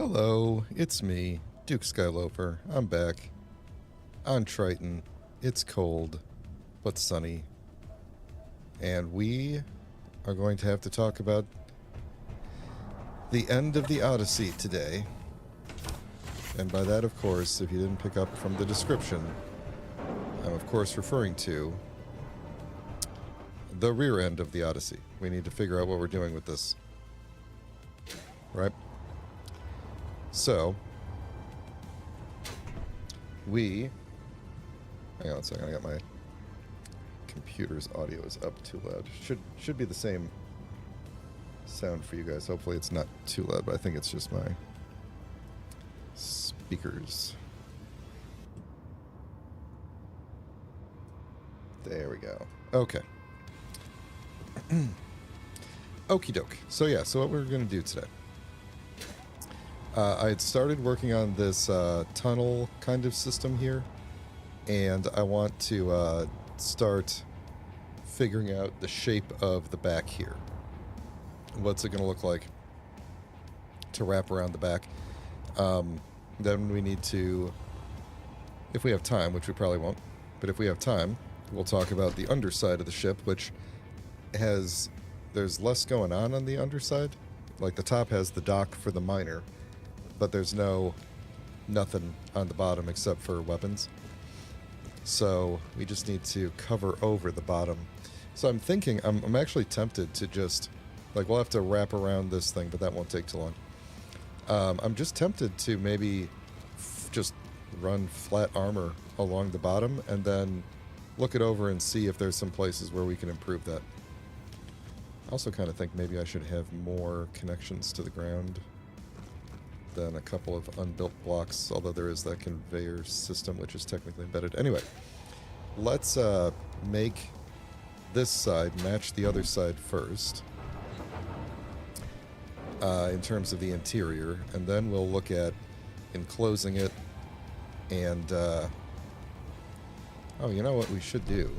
Hello, it's me, Duke Skyloper. I'm back on Triton. It's cold, but sunny. And we are going to have to talk about the end of the Odyssey today. And by that, of course, if you didn't pick up from the description, I'm of course referring to the rear end of the Odyssey. We need to figure out what we're doing with this. Right? So, hang on a second, I got my computer's audio is up too loud. Should be the same sound for you guys. Hopefully it's not too loud, but I think it's just my speakers. There we go. Okay. Okie doke. So yeah, so what we're going to do today. I had started working on this tunnel kind of system here, and I want to start figuring out the shape of the back here. What's it going to look like to wrap around the back? Then we need to, if we have time, which we probably won't, but if we have time, we'll talk about the underside of the ship, which there's less going on the underside. Like the top has the dock for the miner, but there's nothing on the bottom except for weapons. So we just need to cover over the bottom. So I'm thinking, I'm actually tempted to just, like, we'll have to wrap around this thing, but that won't take too long. I'm just tempted to maybe just run flat armor along the bottom and then look it over and see if there's some places where we can improve that. I also kind of think maybe I should have more connections to the ground than a couple of unbuilt blocks, although there is that conveyor system which is technically embedded. Anyway, let's make this side match the other side first in terms of the interior, and then we'll look at enclosing it and oh, you know what we should do?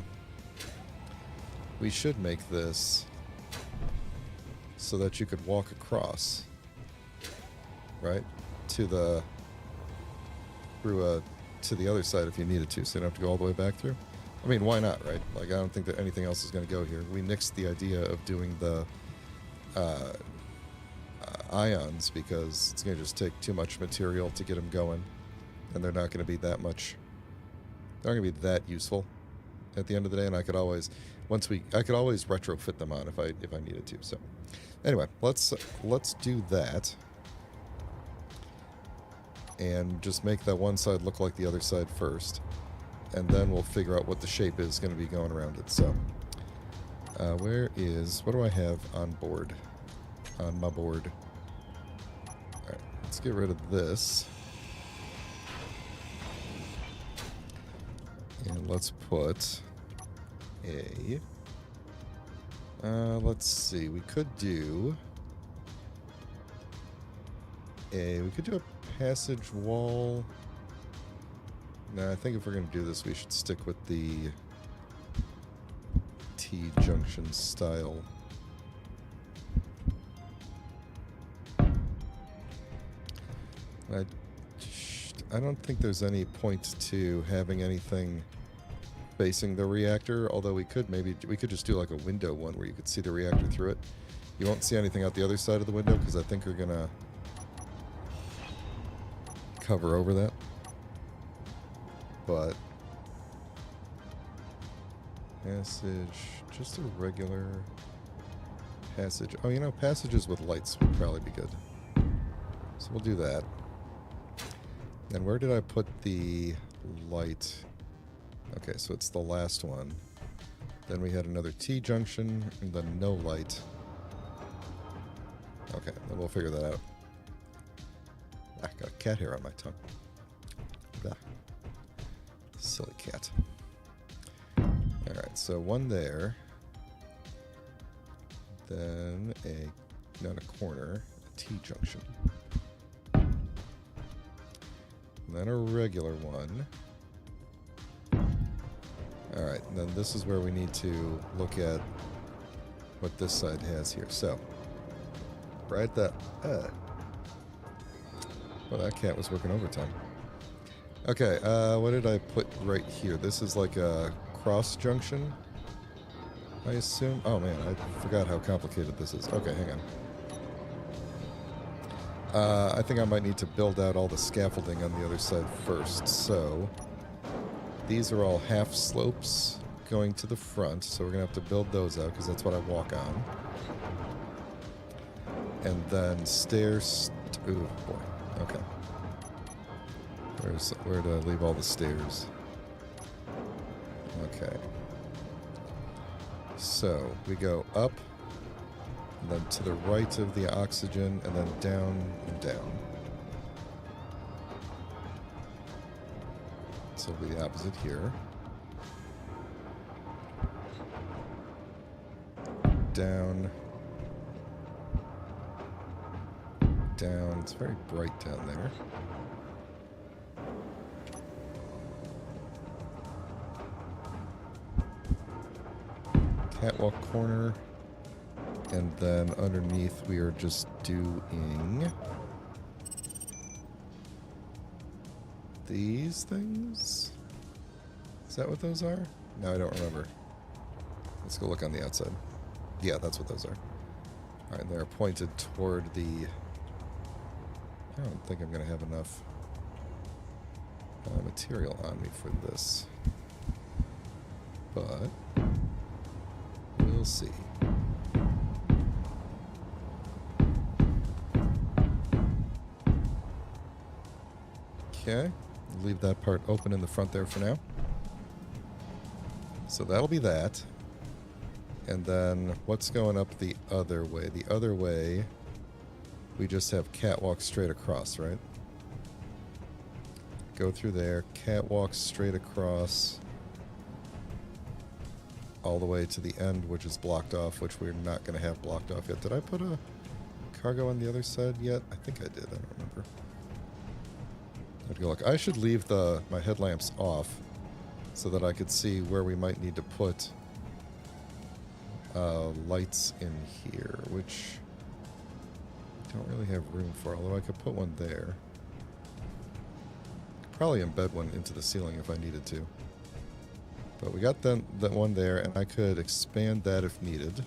We should make this so that you could walk across, right, to the other side if you needed to, so you don't have to go all the way back through. I mean, why not, right? Like, I don't think that anything else is going to go here. We nixed the idea of doing the ions because it's going to just take too much material to get them going, and they're not going to be that much. They're not going to be that useful at the end of the day. And I could always, I could always retrofit them on if I needed to. So, anyway, let's do that. And just make that one side look like the other side first. And then we'll figure out what the shape is going to be going around it. So, what do I have on board? On my board. Alright, let's get rid of this. And let's put let's see, we could do a passage wall. No, I think if we're going to do this, we should stick with the T-junction style. I don't think there's any point to having anything facing the reactor, although we could just do like a window one where you could see the reactor through it. You won't see anything out the other side of the window because I think we're gonna cover over that. But passage, just a regular passage. Oh, you know, passages with lights would probably be good. So we'll do that. And where did I put the light? Okay, so it's the last one. Then we had another T-junction, and then no light. Okay, then we'll figure that out. I got a cat hair on my tongue. Blah. Silly cat. Alright, so one there. Then down a corner, a T-junction. Then a regular one. Alright, and then this is where we need to look at what this side has here. So, right at that Well, that cat was working overtime. Okay, what did I put right here? This is like a cross junction, I assume. Oh man, I forgot how complicated this is. Okay, hang on. I think I might need to build out all the scaffolding on the other side first. So these are all half slopes going to the front, so we're gonna have to build those out because that's what I walk on. And then stairs. Ooh boy. Okay. Where to leave all the stairs? Okay. So we go up, and then to the right of the oxygen, and then down and down. So it'll be the opposite here. Down. Down. It's very bright down there. Catwalk corner, and then underneath we are just doing these things. Is that what those are? No, I don't remember. Let's go look on the outside. Yeah, that's what those are. Alright, they're pointed toward the... I don't think I'm going to have enough material on me for this. But... we'll see. Okay, leave that part open in the front there for now. So that'll be that. And then what's going up the other way? The other way, we just have catwalk straight across, right? Go through there, catwalk straight across. All the way to the end, which is blocked off, which we're not going to have blocked off yet. Did I put a cargo on the other side yet? I think I did. I don't remember. I'd go look. I should leave my headlamps off so that I could see where we might need to put lights in here, which I don't really have room for, although I could put one there. Could probably embed one into the ceiling if I needed to. But we got that one there, and I could expand that if needed.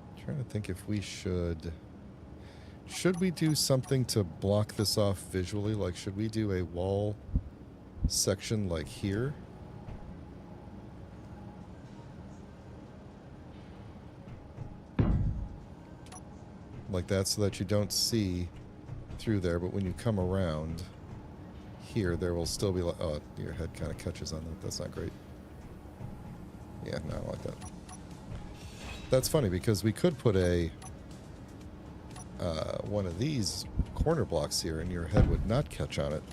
I'm trying to think if we should... Should we do something to block this off visually? Like, should we do a wall section like here? Like that, so that you don't see through there, but when you come around... here, there will still be like... oh, your head kind of catches on that. That's not great. Yeah, no, I don't like that. That's funny, because we could put a... one of these corner blocks here, and your head would not catch on it.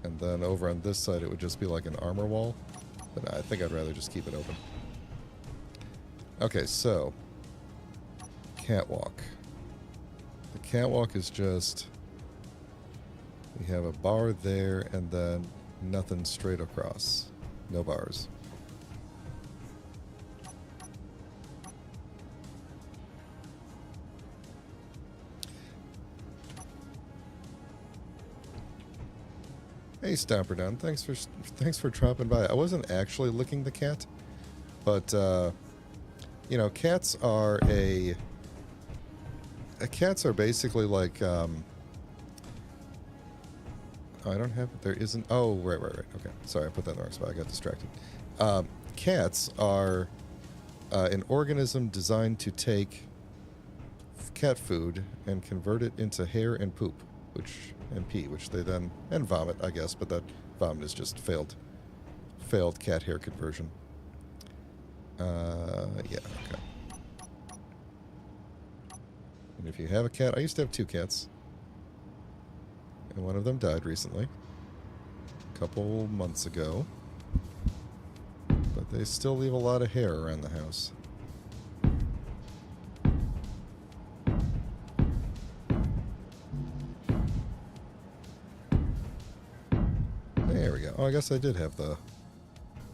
And then over on this side, it would just be like an armor wall. But I think I'd rather just keep it open. Okay, so... catwalk. The catwalk is just... we have a bar there, and then nothing straight across. No bars. Hey, Stomperdown, thanks for dropping by. I wasn't actually licking the cat, but you know, cats are cats are basically like I don't have it. There isn't. Oh, right. Okay, sorry, I put that in the wrong spot. I got distracted. Cats are an organism designed to take cat food and convert it into hair and poop, and pee, which they then, and vomit, I guess, but that vomit is just failed cat hair conversion. Yeah, okay. And if you have a cat, I used to have 2 cats, and one of them died recently, a couple months ago, but they still leave a lot of hair around the house. There we go. Oh, I guess I did have the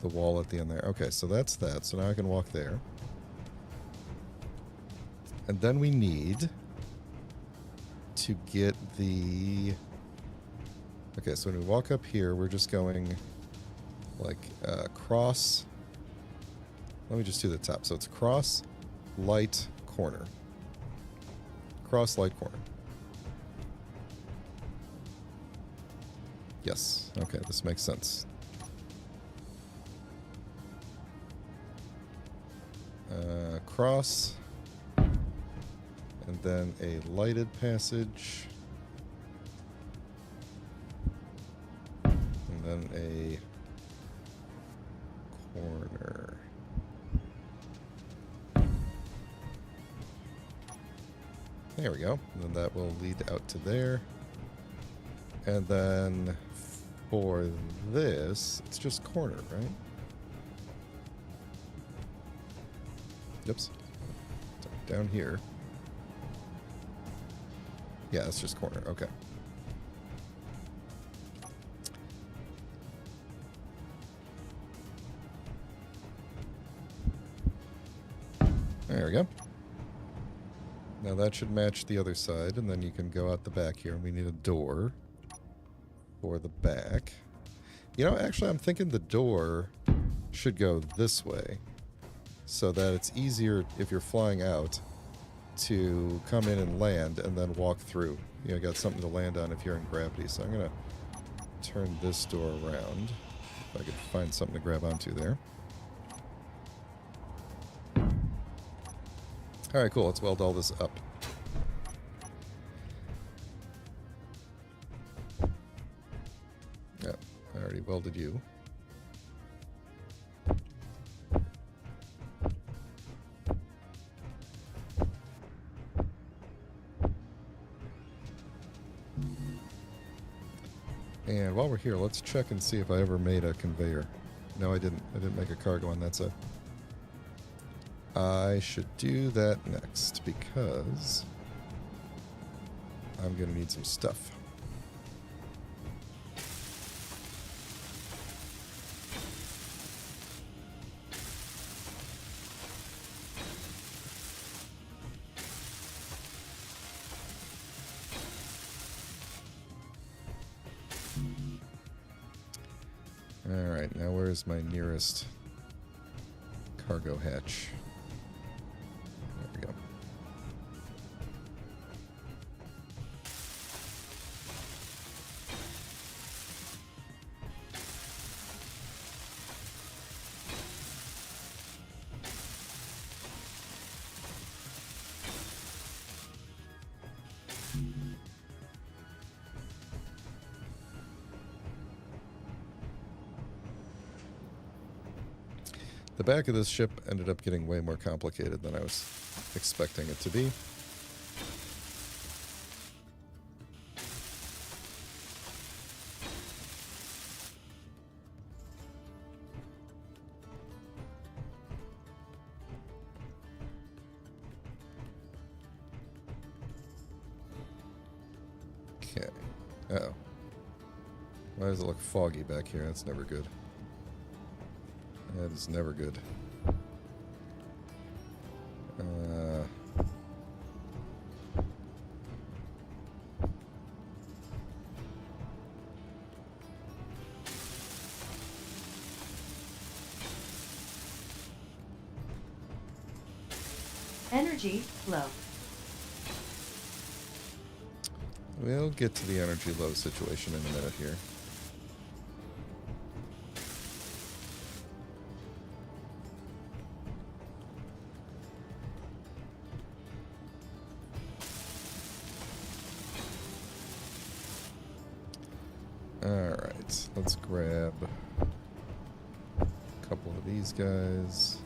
wall at the end there. Okay, so that's that. So now I can walk there. And then we need to get the... Okay, so when we walk up here, we're just going like cross. Let me just do the top. So it's cross, light, corner. Cross, light, corner. Yes. Okay, this makes sense. Cross. And then a lighted passage. And then a corner. There we go. And then that will lead out to there. And then for this, it's just corner, right? Oops. So down here. Yeah, it's just corner. Okay. There we go. Now that should match the other side, and then you can go out the back here, and we need a door for the back. You know, actually, I'm thinking the door should go this way, so that it's easier if you're flying out to come in and land and then walk through. You know, got something to land on if you're in gravity. So I'm going to turn this door around, if I could find something to grab onto there. All right, cool. Let's weld all this up. Yeah, I already welded you. And while we're here, let's check and see if I ever made a conveyor. No, I didn't. I didn't make a cargo on that side. I should do that next because I'm going to need some stuff. Alright, now where's my nearest cargo hatch? There we go. The back of this ship ended up getting way more complicated than I was expecting it to be. Okay. Uh-oh. Why does it look foggy back here? That's never good. That is never good. Energy low. We'll get to the energy low situation in a minute here. Alright, let's grab a couple of these guys.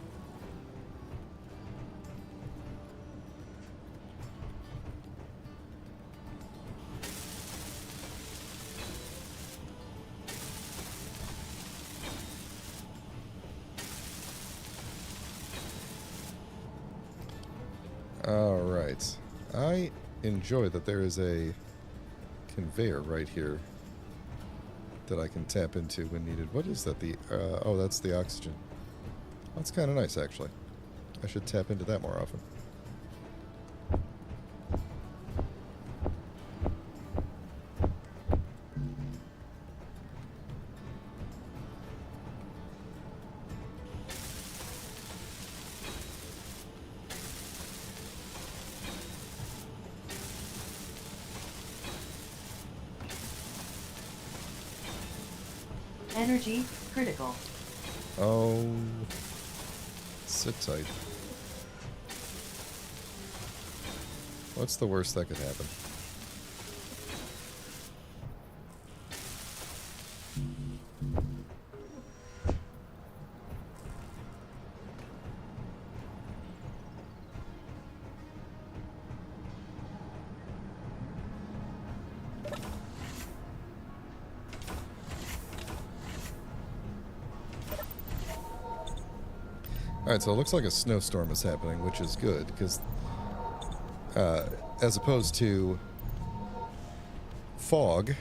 Alright, I enjoy that there is a conveyor right here that I can tap into when needed. What is that? Oh, that's the oxygen. That's kind of nice, actually. I should tap into that more often. Energy critical. Oh, sit tight. What's the worst that could happen? Alright, so it looks like a snowstorm is happening, which is good, because as opposed to fog,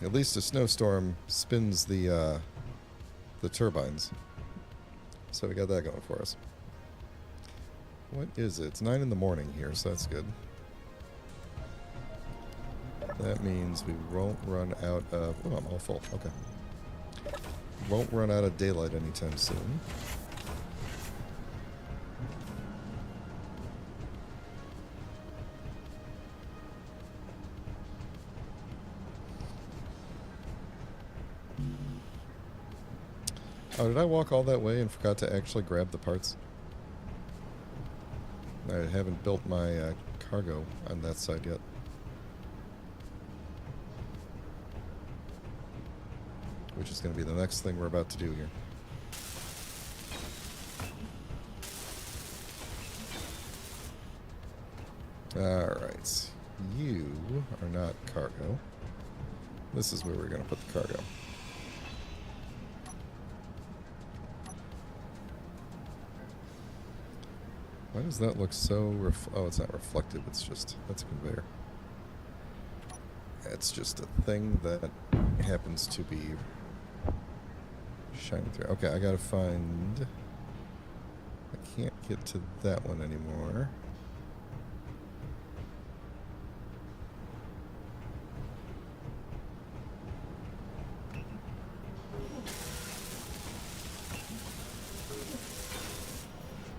at least a snowstorm spins the turbines. So we got that going for us. What is it? It's 9 in the morning here, so that's good. That means we won't run out of... Oh, I'm all full. Okay. Won't run out of daylight anytime soon. Oh, did I walk all that way and forgot to actually grab the parts? I haven't built my cargo on that side yet. Which is going to be the next thing we're about to do here. Alright. You are not cargo. This is where we're going to put the cargo. Why does that look so oh, it's not reflective, it's just... that's a conveyor. It's just a thing that happens to be shining through. Okay, I gotta find... I can't get to that one anymore.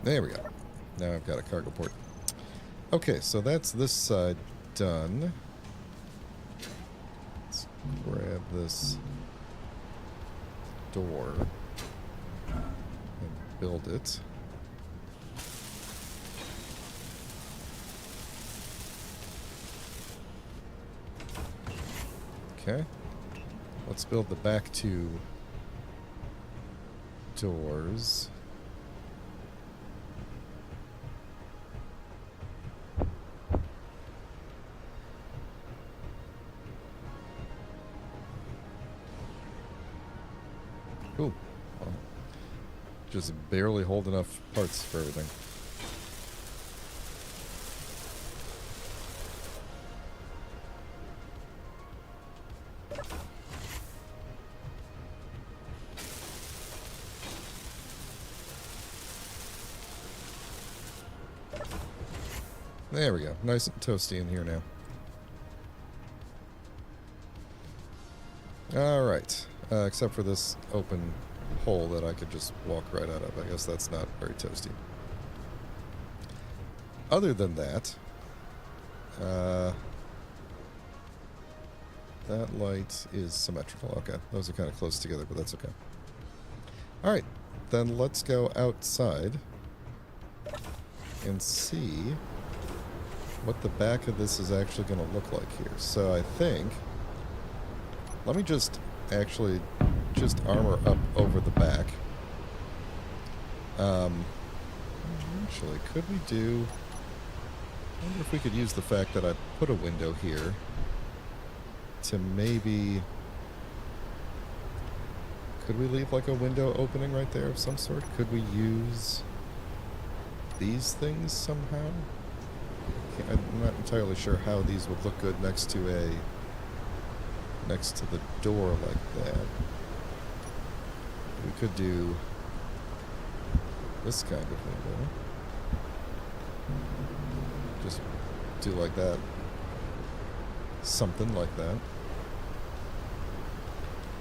There we go. Now I've got a cargo port. Okay, so that's this side done. Let's grab this door and build it. Okay. Let's build the back two doors. Cool. Well, just barely hold enough parts for everything. There we go. Nice and toasty in here now. Alright. Except for this open hole that I could just walk right out of. I guess that's not very toasty. Other than that, that light is symmetrical. Okay, those are kind of close together, but that's okay. Alright, then let's go outside and see what the back of this is actually going to look like here. So I think... let me just actually just armor up over the back. Actually, could we do... I wonder if we could use the fact that I put a window here to maybe... could we leave like a window opening right there of some sort? Could we use these things somehow? I'm not entirely sure how these would look good next to a... next to the door like that. We could do this kind of window. Just do like that. Something like that.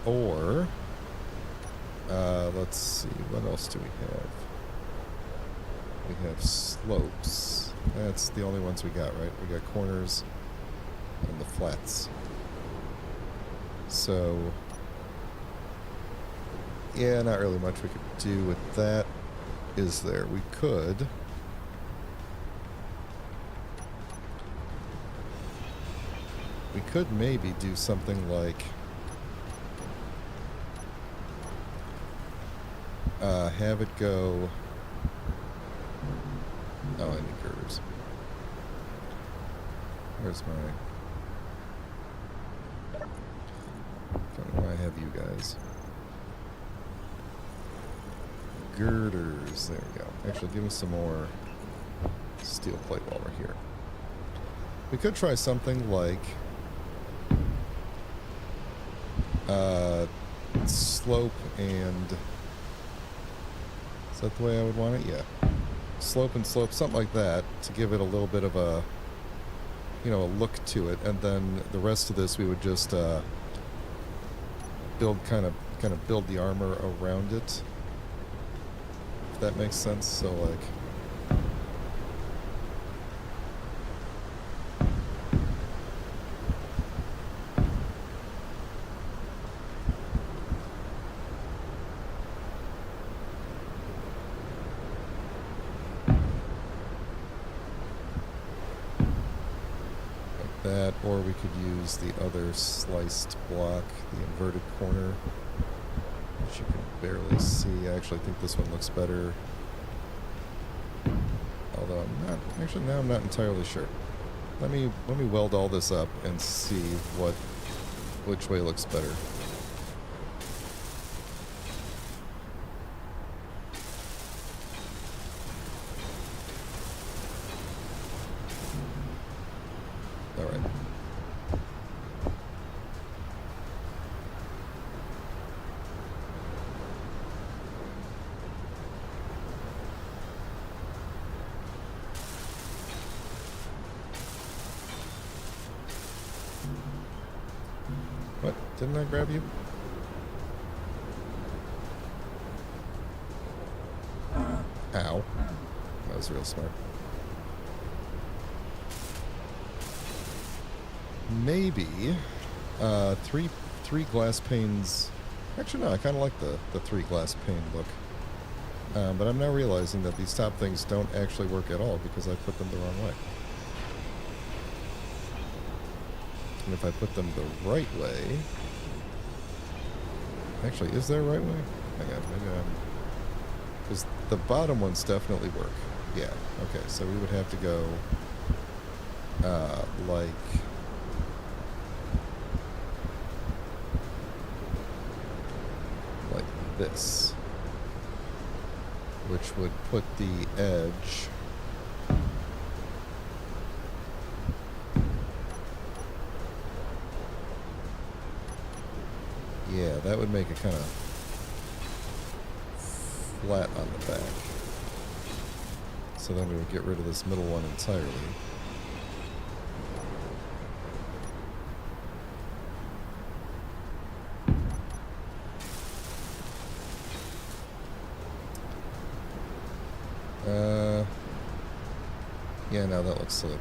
Or, let's see, what else do we have? We have slopes. That's the only ones we got, right? We got corners and the flats. So, Yeah, not really much we could do with that, is there? We could... We could maybe do something like... have it go... Oh, I need girders. Where's my... Don't know why I have you guys. Girders. There we go. Actually, give me some more steel plate while we're here. We could try something like... slope and... Is that the way I would want it? Yeah. Slope and slope, something like that, to give it a little bit of a, you know, a look to it, and then the rest of this we would just build kind of build the armor around it. If that makes sense. So like, that, or we could use the other sliced block, the inverted corner, which you can barely see. I actually think this one looks better. Although I'm not, actually now I'm not entirely sure. Let me weld all this up and see which way looks better. Alright. What? Didn't I grab you? Ow. That was real smart. Maybe three glass panes. Actually, no, I kind of like the three glass pane look. But I'm now realizing that these top things don't actually work at all because I put them the wrong way. And if I put them the right way... Actually, is there a right way? Hang on, maybe I'm... Because the bottom ones definitely work. Yeah, okay, so we would have to go... like... this, which would put the edge yeah, that would make it kind of flat on the back. So then we would get rid of this middle one entirely. Yeah, no, that looks silly.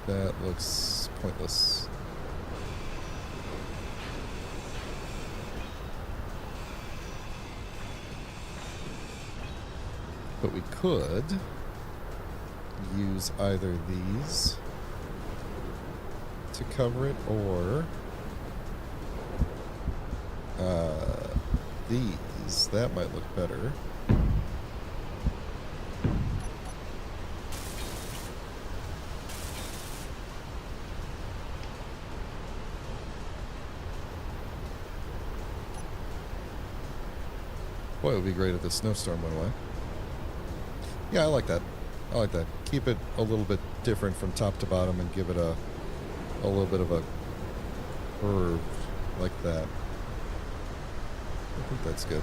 That looks pointless. But we could use either these to cover it, or these. That might look better. Boy, it would be great if the snowstorm went away. Yeah, I like that. I like that. Keep it a little bit different from top to bottom and give it a little bit of a curve like that. I think that's good.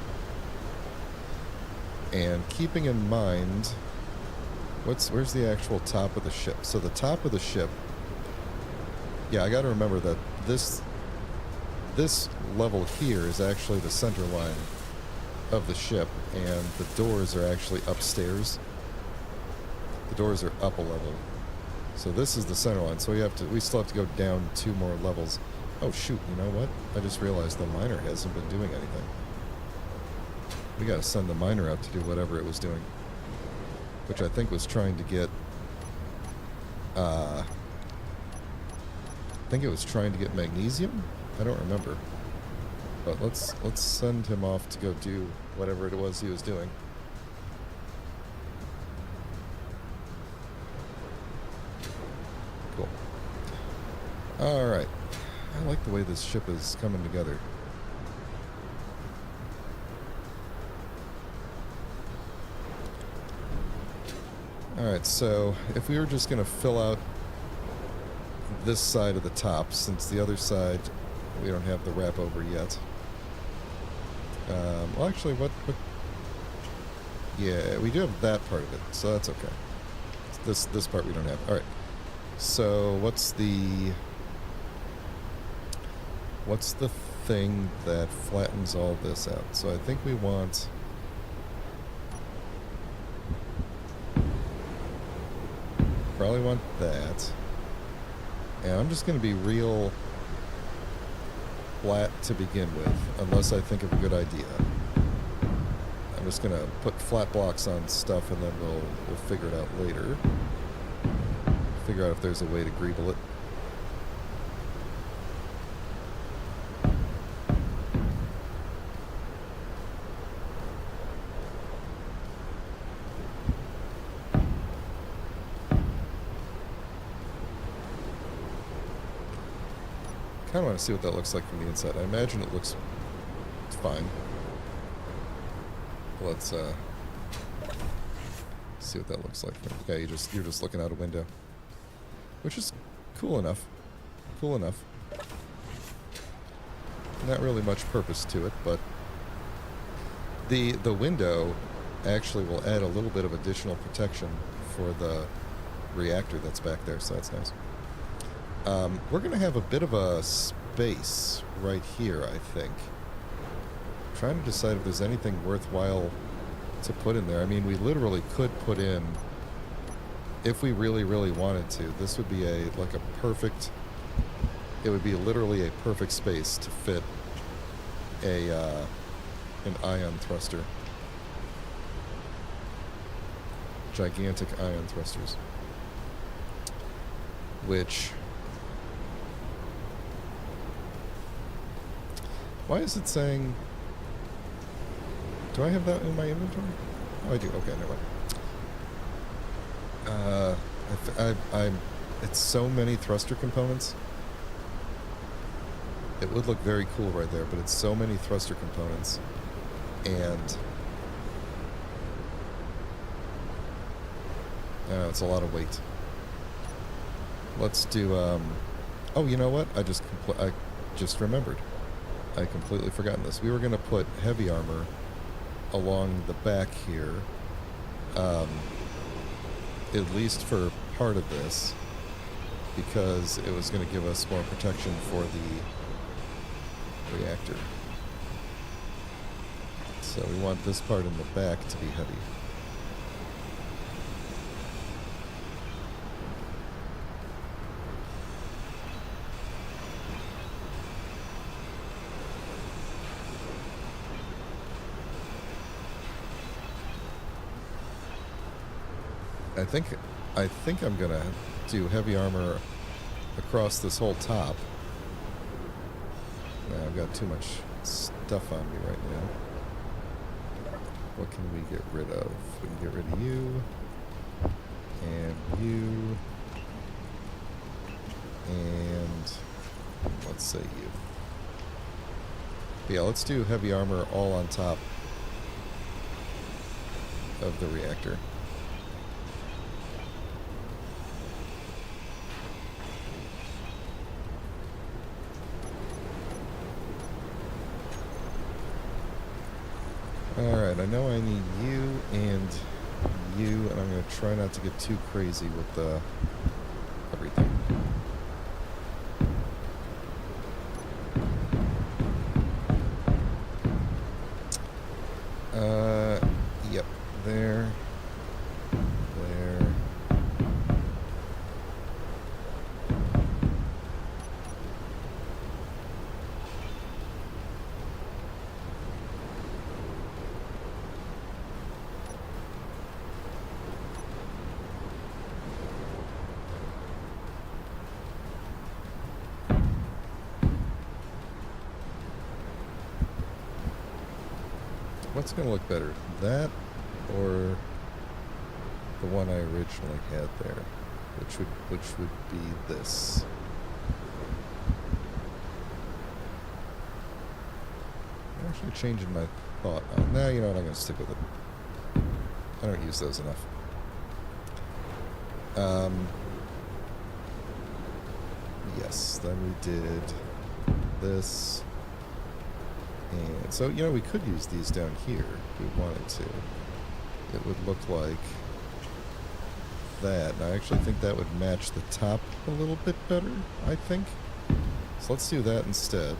And keeping in mind, where's the actual top of the ship? So the top of the ship, yeah, I got to remember that this level here is actually the center line of the ship, and the doors are actually upstairs. The doors are up a level. So this is the center line. So we still have to go down 2 more levels. Oh shoot, you know what? I just realized the miner hasn't been doing anything. We got to send the miner out to do whatever it was doing, which I think was trying to get. I think it was trying to get magnesium. I don't remember, but let's send him off to go do whatever it was he was doing. Cool. All right. I like the way this ship is coming together. Alright, so if we were just going to fill out this side of the top, since the other side we don't have the wrap over yet. Well, actually, what? Yeah, we do have that part of it, so that's okay. This part we don't have. Alright, so what's the thing that flattens all this out? So I think we want... Probably want that. And I'm just going to be real flat to begin with, unless I think of a good idea. I'm just going to put flat blocks on stuff, and then we'll figure it out later. Figure out if there's a way to greeble it. I kind of want to see what that looks like from the inside. I imagine it looks fine. Let's see what that looks like. Okay, you're just looking out a window, which is cool enough. Cool enough. Not really much purpose to it, but the window actually will add a little bit of additional protection for the reactor that's back there, so that's nice. We're going to have a bit of a space right here, I think. I'm trying to decide if there's anything worthwhile to put in there. I mean, we literally could put in, if we really, really wanted to, this would be it would be literally a perfect space to fit an ion thruster. Gigantic ion thrusters. Which... Why is it saying... Do I have that in my inventory? Oh, I do. Okay, never mind. It's so many thruster components. It would look very cool right there, but it's so many thruster components. And... I know, it's a lot of weight. Let's do, Oh, you know what? I just remembered. I completely forgotten this. We were going to put heavy armor along the back here, at least for part of this, because it was going to give us more protection for the reactor. So we want this part in the back to be heavy. I think I'm gonna do heavy armor across this whole top. Nah, I've got too much stuff on me right now. What can we get rid of? We can get rid of you. And you. And let's say you. But yeah, let's do heavy armor all on top of the reactor. Alright, I know I need you and you, and I'm going to try not to get too crazy with everything. Yep, there, there. What's going to look better? That or the one I originally had there, which would be this. I'm actually changing my thought. Nah, you know what? I'm going to stick with it. I don't use those enough. Yes, then we did this. And so, you know, we could use these down here if we wanted to. It would look like that. And I actually think that would match the top a little bit better, I think. So let's do that instead.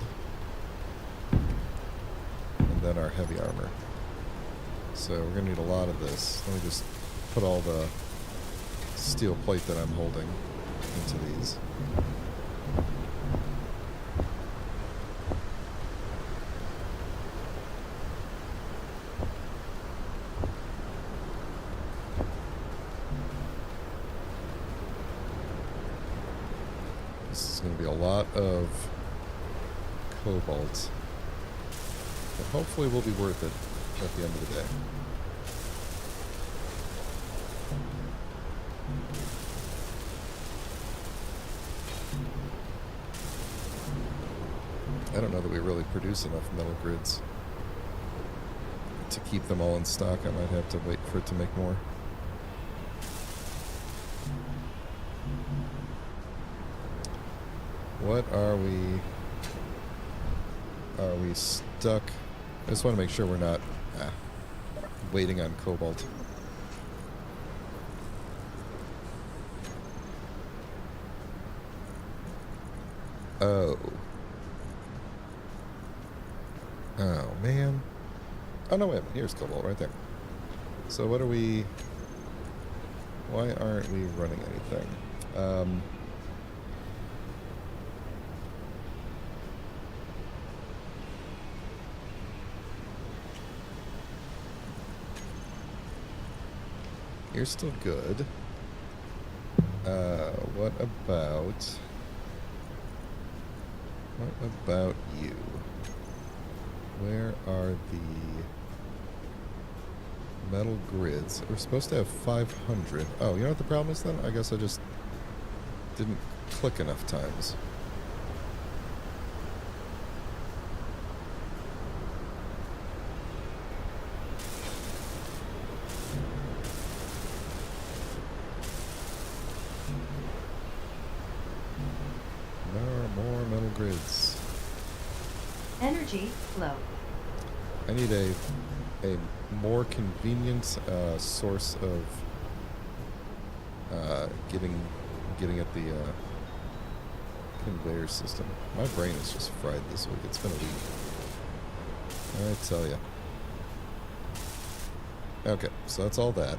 And then our heavy armor. So we're going to need a lot of this. Let me just put all the steel plate that I'm holding into these. This is going to be a lot of cobalt, but hopefully will be worth it at the end of the day. I don't know that we really produce enough metal grids to keep them all in stock. I might have to wait for it to make more. What are we... Are we stuck? I just want to make sure we're not waiting on cobalt. Oh. Oh, man. Oh, no, wait a minute. Here's cobalt right there. So what are we... Why aren't we running anything? You're still good. What about you? Where are the metal grids? We're supposed to have 500. Oh, you know what the problem is then? I guess I just didn't click enough times. More metal grids. Energy flow. I need a more convenient source of getting at the conveyor system. My brain is just fried this week. It's been a week. I tell ya. Okay, so that's all that.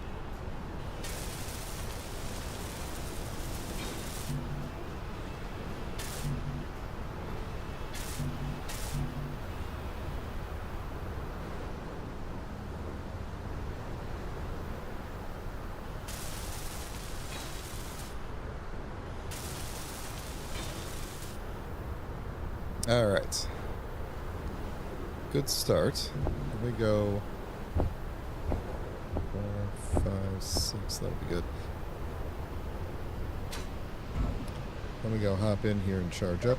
All right. Good start. Here we go. 4, 5, 6. That'll be good. Let me go hop in here and charge up.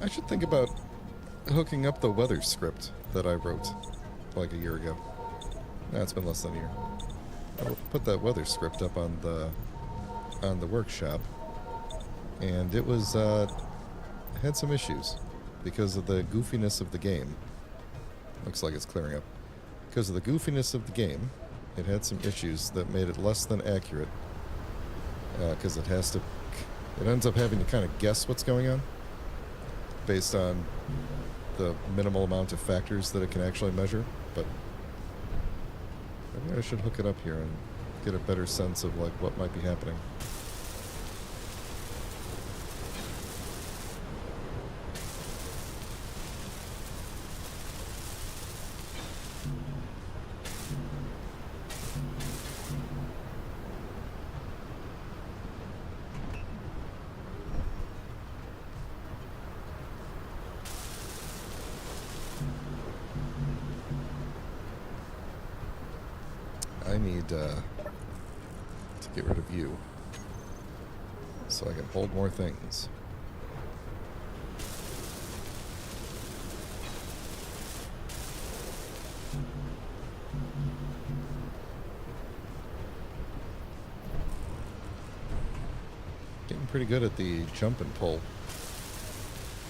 I should think about hooking up the weather script that I wrote like a year ago. Nah, it's been less than a year. I put that weather script up on the workshop, and it was had some issues because of the goofiness of the game. Looks like it's clearing up. Because of the goofiness of the game, it had some issues that made it less than accurate. Because it ends up having to kind of guess what's going on based on the minimal amount of factors that it can actually measure. But maybe I should hook it up here and get a better sense of like what might be happening. need to get rid of you so I can hold more things. Getting pretty good at the jump and pull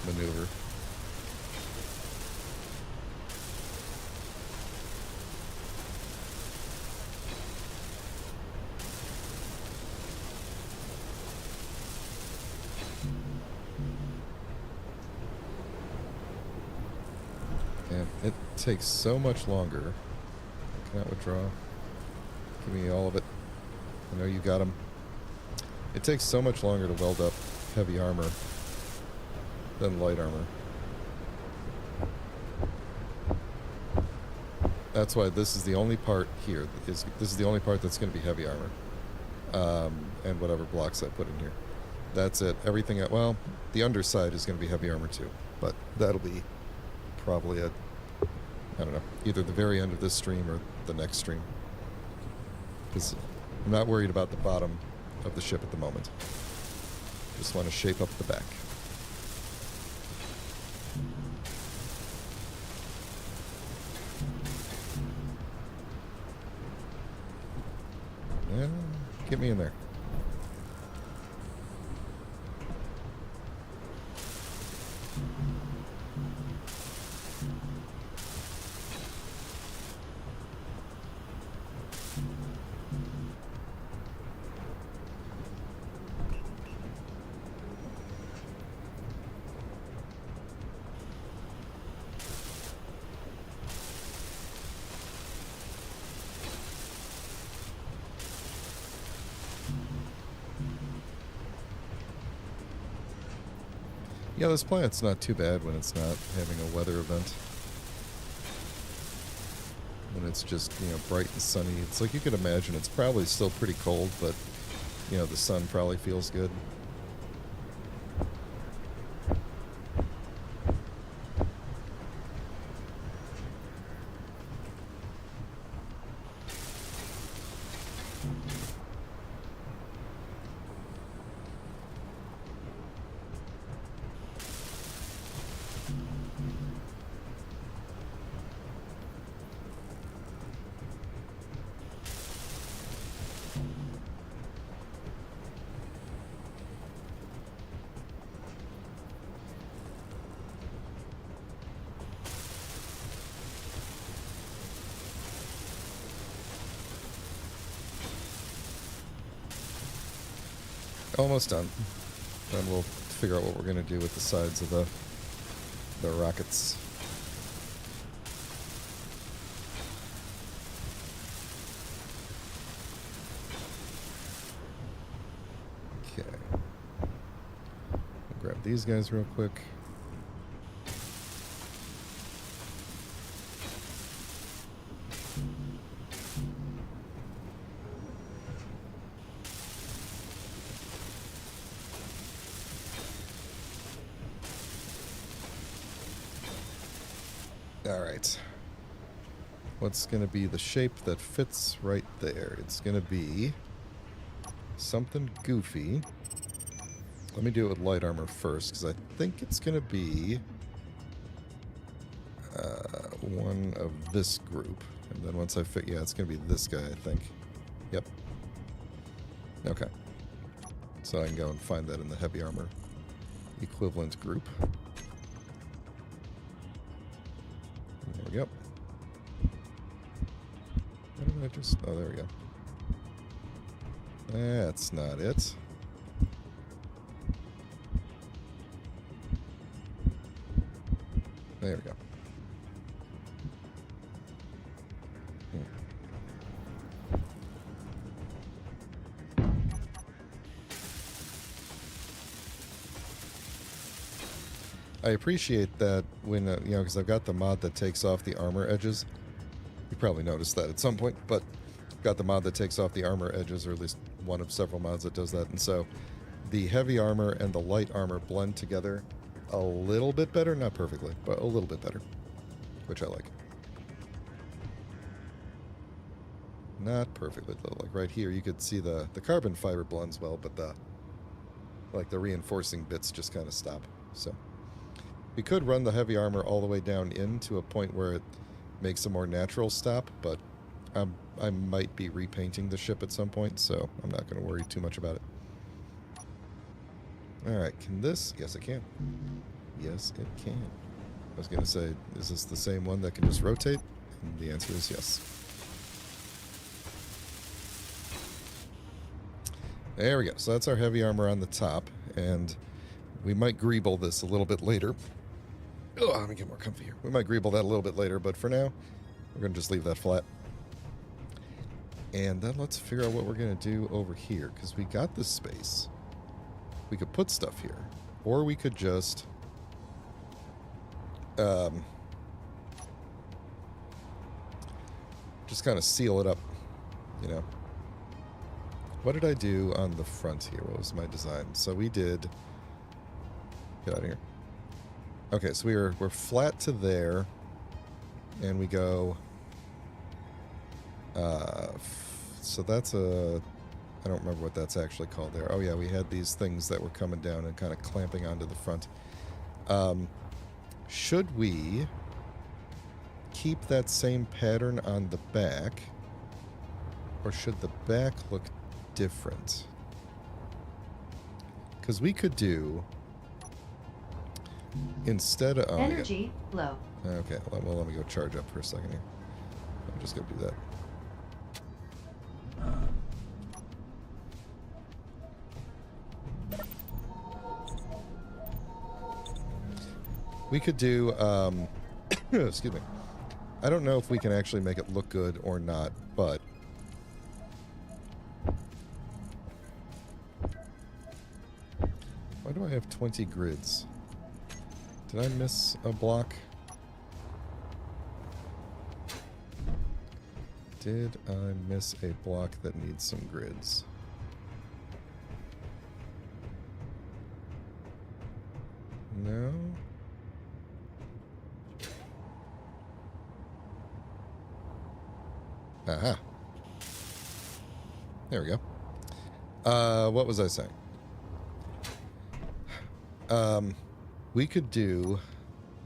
maneuver. And it takes so much longer. I cannot withdraw. Give me all of it. I know you got them. It takes so much longer to weld up heavy armor than light armor. That's why this is the only part here. This is the only part that's going to be heavy armor. And whatever blocks I put in here. That's it. Everything, well, the underside is going to be heavy armor too. But that'll be probably at, I don't know, either the very end of this stream or the next stream. Because I'm not worried about the bottom of the ship at the moment. Just want to shape up the back. Yeah, get me in there. Yeah, this planet's not too bad when it's not having a weather event. When it's just, you know, bright and sunny. It's like you could imagine it's probably still pretty cold, but, you know, the sun probably feels good. Almost done. Then we'll figure out what we're going to do with the sides of the rockets. Okay. I'll grab these guys real quick. Alright. What's going to be the shape that fits right there? It's going to be something goofy. Let me do it with light armor first, because I think it's going to be one of this group. And then once I fit, yeah, it's going to be this guy, I think. Yep. Okay. So I can go and find that in the heavy armor equivalent group. There we go. Why did I just... Oh, there we go. That's not it. There we go. I appreciate that when, you know, because I've got the mod that takes off the armor edges. You probably noticed that at some point, but I've got the mod that takes off the armor edges, or at least one of several mods that does that. And so the heavy armor and the light armor blend together a little bit better. Not perfectly, but a little bit better, which I like. Not perfectly though. Like right here, you could see the carbon fiber blends well, but the reinforcing bits just kind of stop. So we could run the heavy armor all the way down in to a point where it makes a more natural stop, but I might be repainting the ship at some point, so I'm not going to worry too much about it. Alright, can this? Yes, it can. Yes, it can. I was going to say, is this the same one that can just rotate? And the answer is yes. There we go. So that's our heavy armor on the top, and we might greeble this a little bit later. Oh, let me get more comfy here. We might greeble that a little bit later, but for now, we're going to just leave that flat. And then let's figure out what we're going to do over here, because we got this space. We could put stuff here, or we could just kind of seal it up, you know. What did I do on the front here? What was my design? So we did... Get out of here. Okay, so we're flat to there, and we go... so that's a... I don't remember what that's actually called there. Oh yeah, we had these things that were coming down and kind of clamping onto the front. Should we keep that same pattern on the back, or should the back look different? Because we could do, instead of... Oh, Energy low. Okay, well, let me go charge up for a second here. I'm just going to do that. We could do, excuse me. I don't know if we can actually make it look good or not, but... Why do I have 20 grids? Did I miss a block? Did I miss a block that needs some grids? No? Aha. There we go. What was I saying? We could do...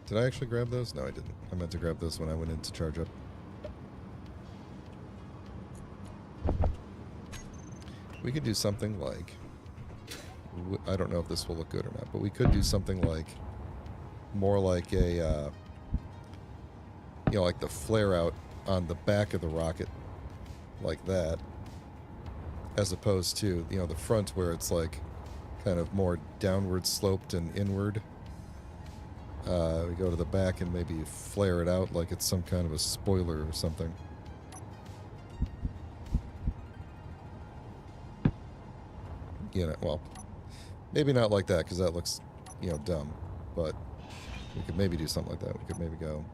Did I actually grab those? No, I didn't. I meant to grab those when I went in to charge up. We could do something like... I don't know if this will look good or not, but we could do something like... More like a... you know, like the flare out on the back of the rocket. Like that. As opposed to, you know, the front where it's like... kind of more downward sloped and inward. We go to the back and maybe flare it out like it's some kind of a spoiler or something. You know, well, maybe not like that because that looks, you know, dumb. But we could maybe do something like that. We could maybe go...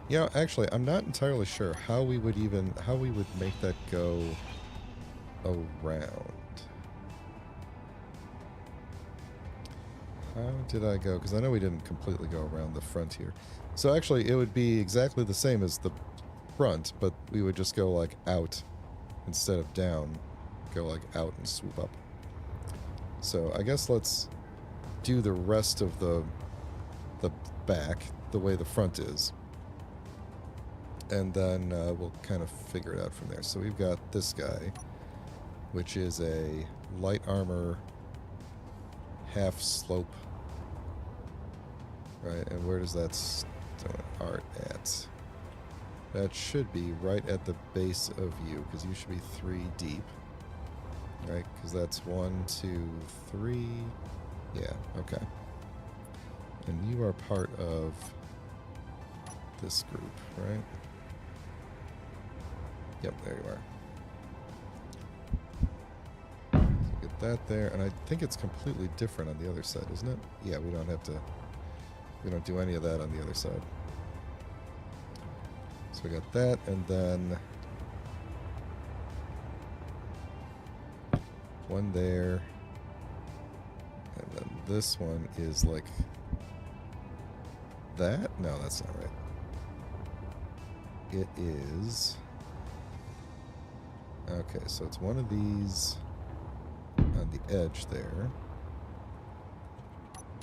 You know, actually, I'm not entirely sure how we would make that go around. How did I go? Because I know we didn't completely go around the front here. So actually, it would be exactly the same as the front, but we would just go like out instead of down. Go like out and swoop up. So I guess let's do the rest of the back the way the front is. And then we'll kind of figure it out from there. So we've got this guy, which is a light armor half slope. Right, and where does that start at? That should be right at the base of you, because you should be 3 deep. Right, because that's 1, 2, 3. Yeah, okay. And you are part of this group, right? Yep, there you are. So get that there, and I think it's completely different on the other side, isn't it? Yeah, we don't do any of that on the other side. So we got that, and then One there. And then this one is like that? No, that's not right. It is... Okay, so it's one of these on the edge there.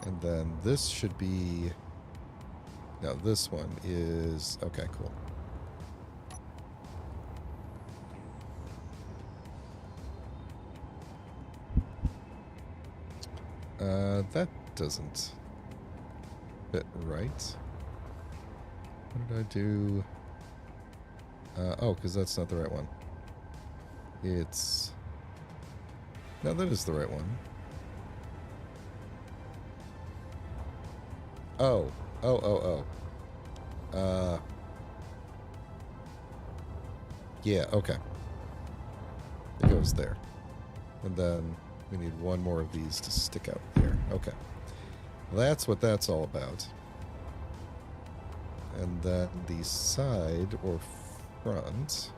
And then this should be... No, this one is... Okay, cool. That doesn't fit right. What did I do? Oh, because that's not the right one. It's... No, that is the right one. Oh. Yeah, okay. It goes there. And then we need one more of these to stick out there. Okay. That's what that's all about. And then the side or front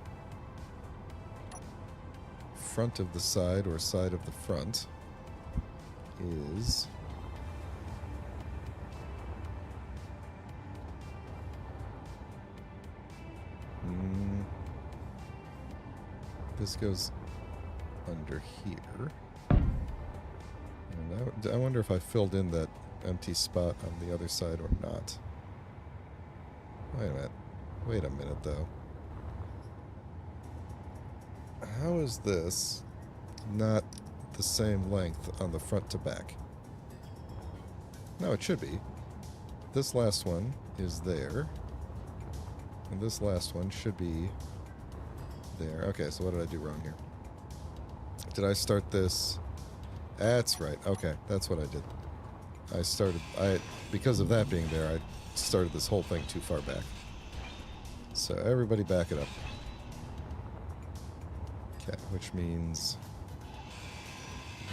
of the side or side of the front is... This goes under here. And I wonder if I filled in that empty spot on the other side or not. Wait a minute. Wait a minute, though. How is this not the same length on the front to back? No, it should be. This last one is there. And this last one should be there. Okay, so what did I do wrong here? Did I start this? That's right. Okay, that's what I did. Because of that being there, I started this whole thing too far back. So everybody back it up. Okay, which means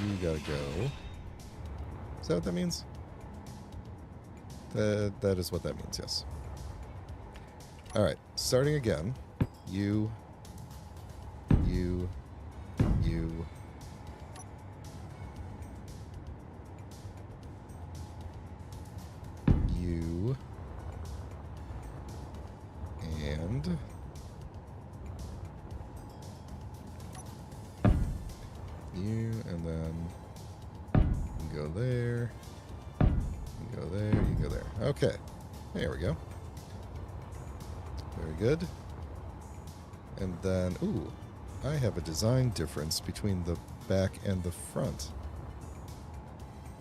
you gotta go. Is that what that means? That is what that means, yes. Alright, starting again. You. And you, and then you go there, you go there, you go there. Okay, there we go. Very good. And then, ooh, I have a design difference between the back and the front.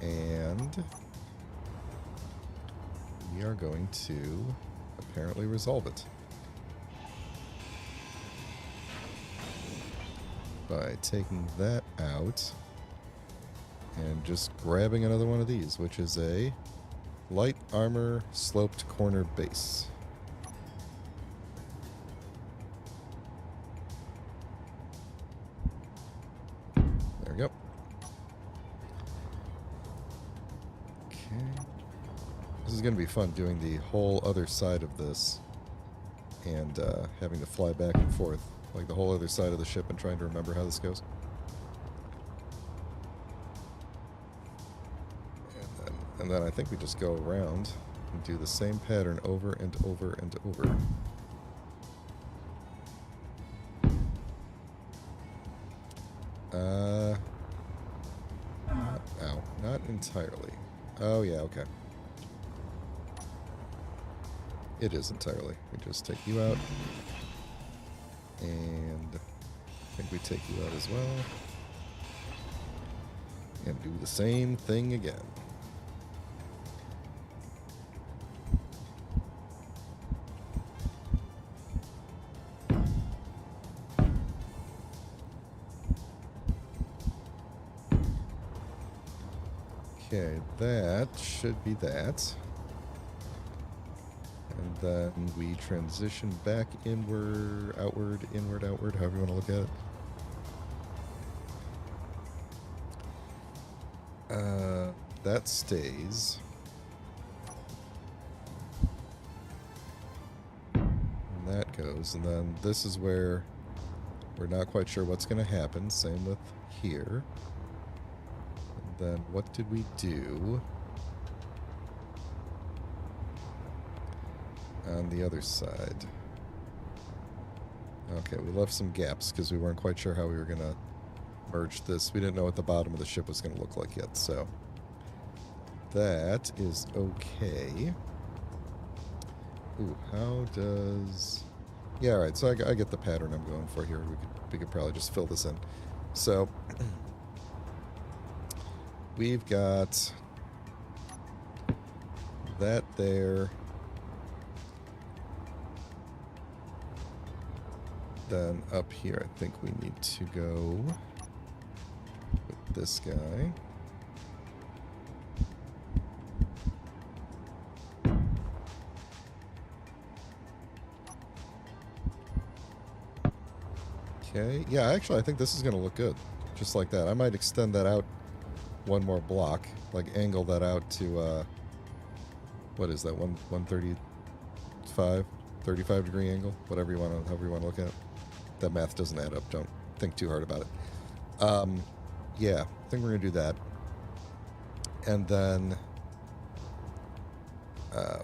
And we are going to apparently resolve it by taking that out and just grabbing another one of these, which is a light armor sloped corner base. There we go. Okay. This is going to be fun doing the whole other side of this and having to fly back and forth, like the whole other side of the ship, and trying to remember how this goes. And then I think we just go around and do the same pattern over and over and over. Ow, not entirely. Oh yeah, okay. It is entirely. We just take you out. And I think we take you out as well. And do the same thing again. Okay, that should be that. And then we transition back inward, outward, inward, outward, however you want to look at it. That stays. And that goes. And then this is where We're not quite sure what's going to happen. Same with here. And then what did we do on the other side? Okay, we left some gaps because we weren't quite sure how we were going to merge this. We didn't know what the bottom of the ship was going to look like yet, so that is okay. Ooh, how does... Yeah, all right, so I get the pattern I'm going for here. We could probably just fill this in. So we've got that there. Then up here, I think we need to go with this guy. Okay, yeah, actually, I think this is going to look good. Just like that. I might extend that out one more block. Like, angle that out to, what is that, 135? 35 degree angle? Whatever you want to, however you want to look at it. That math doesn't add up. Don't think too hard about it. Yeah, I think we're going to do that. And then,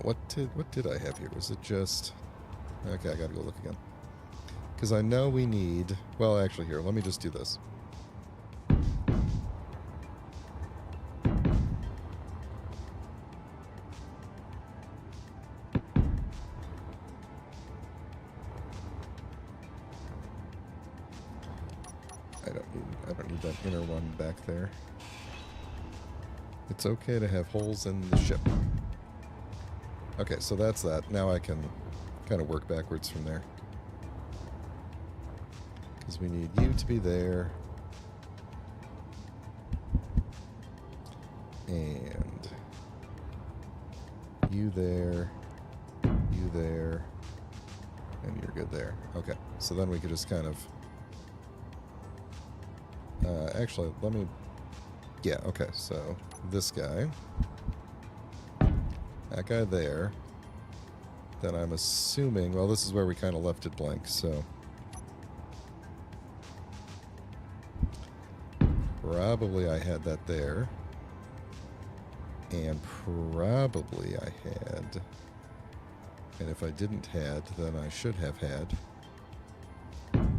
what did I have here? Was it just... Okay, I got to go look again. Because I know we need... Well, actually, here, let me just do this. I don't need that inner one back there. It's okay to have holes in the ship. Okay, so that's that. Now I can kind of work backwards from there. Because we need you to be there. And you there. You there. And you're good there. Okay, so then we could just kind of... actually, let me... Yeah, okay, so this guy. That guy there. Then I'm assuming... Well, this is where we kind of left it blank, so... Probably I had that there. And probably I had... And if I didn't had, then I should have had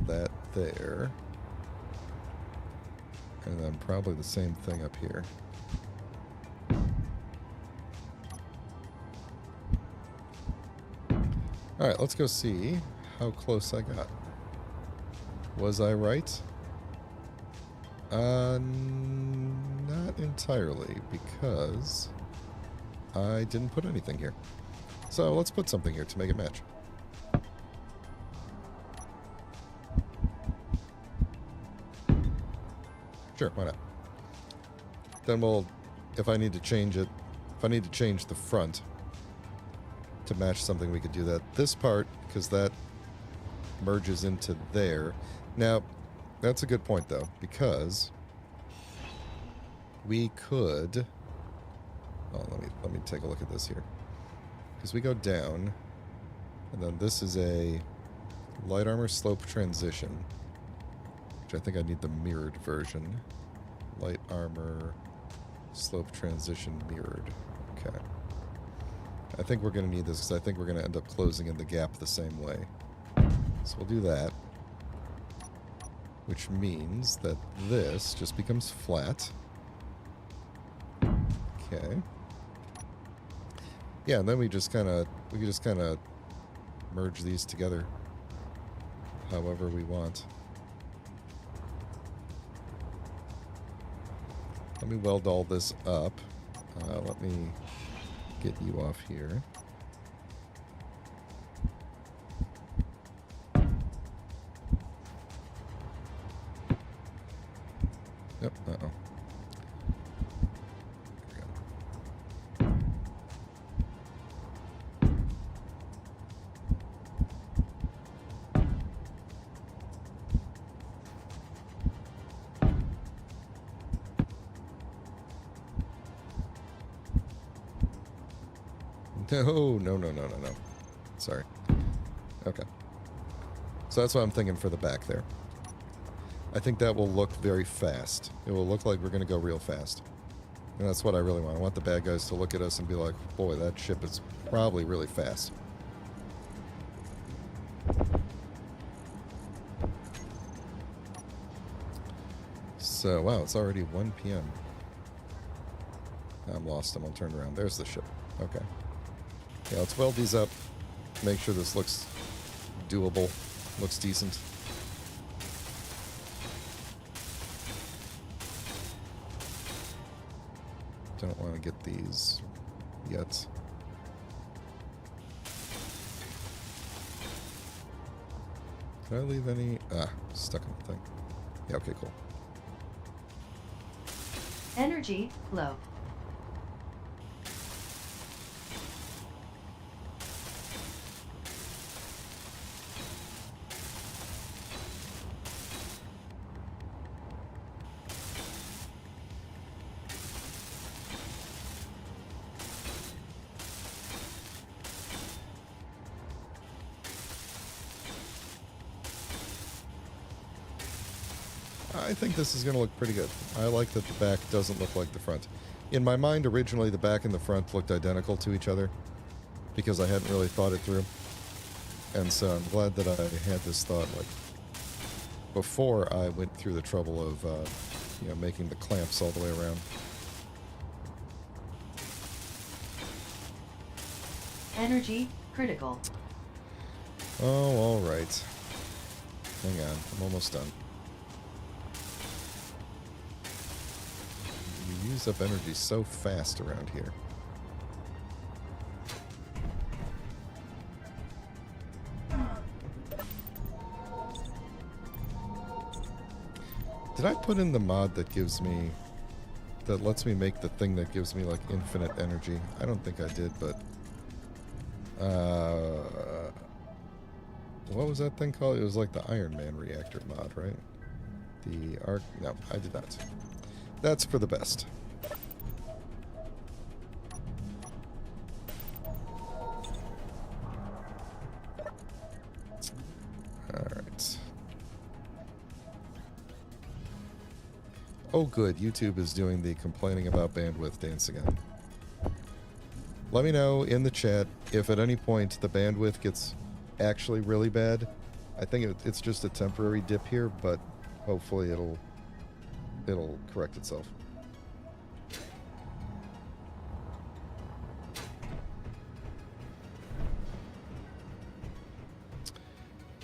that there. And then probably the same thing up here. Alright, let's go see how close I got. Was I right? Not entirely, because I didn't put anything here. So let's put something here to make it match. Sure, why not? Then we'll, if I need to change it, if I need to change the front to match something, we could do that. This part, because that merges into there. Now, that's a good point, though, because we could... Oh, let me take a look at this here. Because we go down, and then this is a light armor slope transition, which I think I need the mirrored version. Light armor slope transition mirrored. Okay. I think we're going to need this because I think we're going to end up closing in the gap the same way. So we'll do that. Which means that this just becomes flat. Okay. Yeah, and then we just kind of merge these together however we want. Let me weld all this up. Let me get you off here. Yep, uh-oh. No. Sorry. Okay. So that's what I'm thinking for the back there. I think that will look very fast. It will look like we're going to go real fast. And that's what I really want. I want the bad guys to look at us and be like, boy, that ship is probably really fast. So, wow, it's already 1 p.m. I'm lost. I'm all turned around. There's the ship. Okay. Yeah, let's weld these up. Make sure this looks doable. Looks decent. Don't want to get these yet. Did I leave any? Ah, stuck in the thing. Yeah, okay, cool. Energy low. I think this is going to look pretty good. I like that the back doesn't look like the front. In my mind, originally, the back and the front looked identical to each other because I hadn't really thought it through. And so I'm glad that I had this thought, like, before I went through the trouble of, you know, making the clamps all the way around. Energy critical. Oh, all right. Hang on. I'm almost done. You use up energy so fast around here. Did I put in the mod that gives me... that lets me make the thing that gives me, like, infinite energy? I don't think I did, but... what was that thing called? It was like the Iron Man reactor mod, right? The arc... No, I did not. That's for the best. Alright. Oh good, YouTube is doing the complaining about bandwidth dance again. Let me know in the chat if at any point the bandwidth gets actually really bad. I think it's just a temporary dip here, but hopefully it'll correct itself.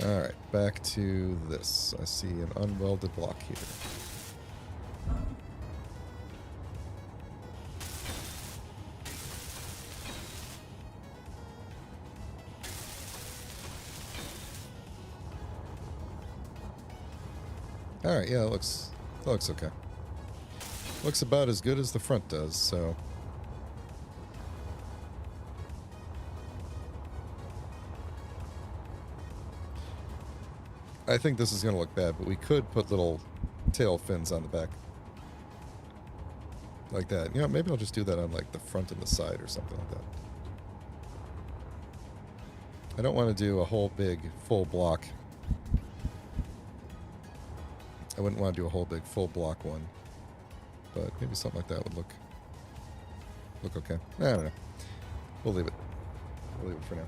Alright, back to this. I see an unwelded block here. Alright, yeah, it looks okay. Looks about as good as the front does, so... I think this is going to look bad, but we could put little tail fins on the back. Like that. You know, maybe I'll just do that on, like, the front and the side or something like that. I don't want to do a whole big full block. I wouldn't want to do a whole big full block one. But maybe something like that would look okay. I don't know. We'll leave it. We'll leave it for now.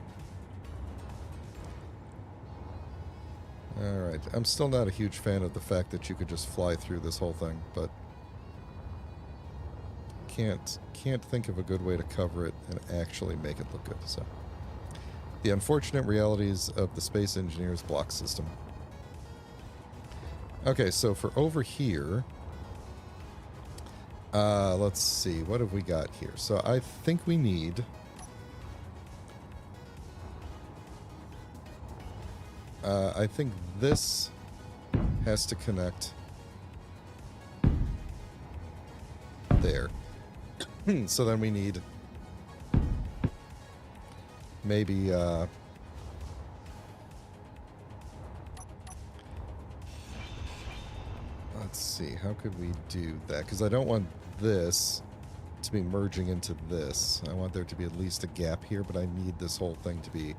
Alright, I'm still not a huge fan of the fact that you could just fly through this whole thing, but can't think of a good way to cover it and actually make it look good, so. The unfortunate realities of the Space Engineer's block system. Okay, so for over here, let's see, what have we got here? So I think we need... I think this has to connect there. So then we need maybe let's see, how could we do that? Because I don't want this to be merging into this. I want there to be at least a gap here, but I need this whole thing to be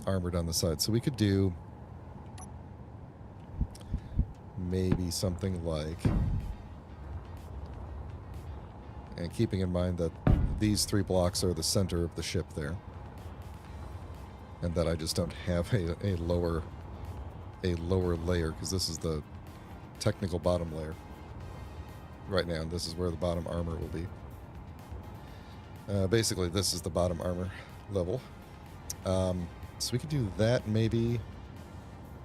armored on the side. So we could do maybe something like, and keeping in mind that these 3 blocks are the center of the ship there, and that I just don't have a lower layer, because this is the technical bottom layer right now, and this is where the bottom armor will be. Basically, this is the bottom armor level. So we could do that maybe,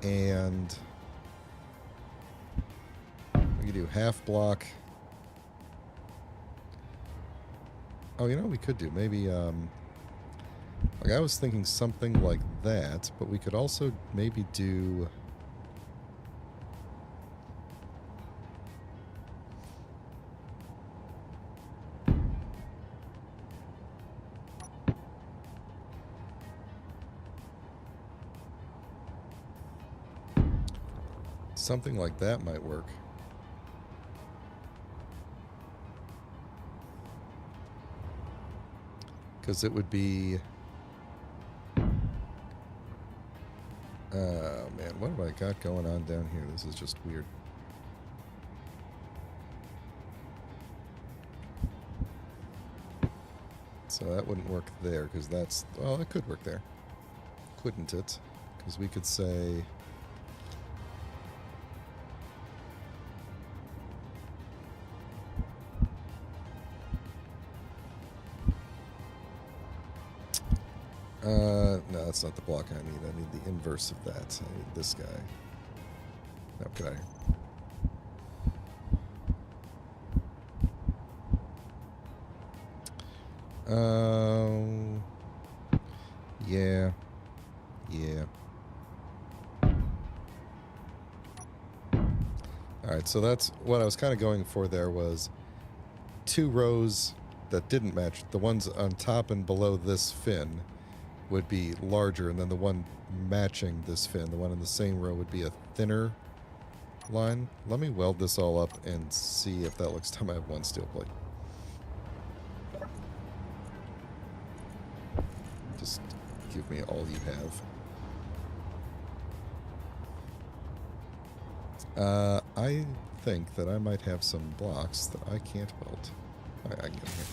and we could do half block. Oh, you know what we could do? Maybe, like I was thinking something like that, but we could also maybe do... something like that might work. Because it would be... oh, man, what have I got going on down here? This is just weird. So that wouldn't work there, because that's... well, it could work there. Couldn't it? Because we could say... no, that's not the block I need. I need the inverse of that. I need this guy. No, get out of here. Yeah. Alright, so that's what I was kind of going for there, was 2 rows that didn't match. The ones on top and below this fin would be larger, and then the one matching this fin, the one in the same row, would be a thinner line. Let me weld this all up and see if that looks... time I have 1 steel plate. Just give me all you have. I think that I might have some blocks that I can't weld. I can get them here.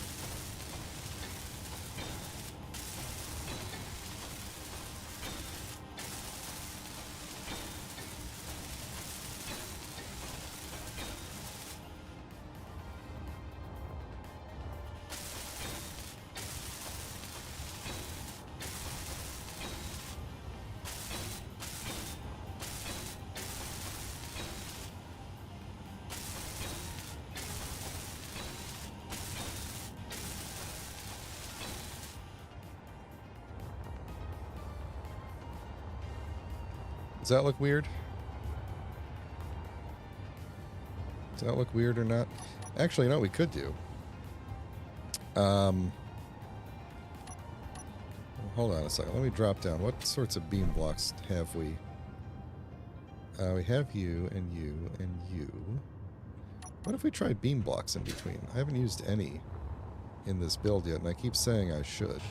Does that look weird? Does that look weird or not? Actually, you know what we could do? Hold on a second. Let me drop down. What sorts of beam blocks have we? We have you and you and you. What if we tried beam blocks in between? I haven't used any in this build yet, and I keep saying I should.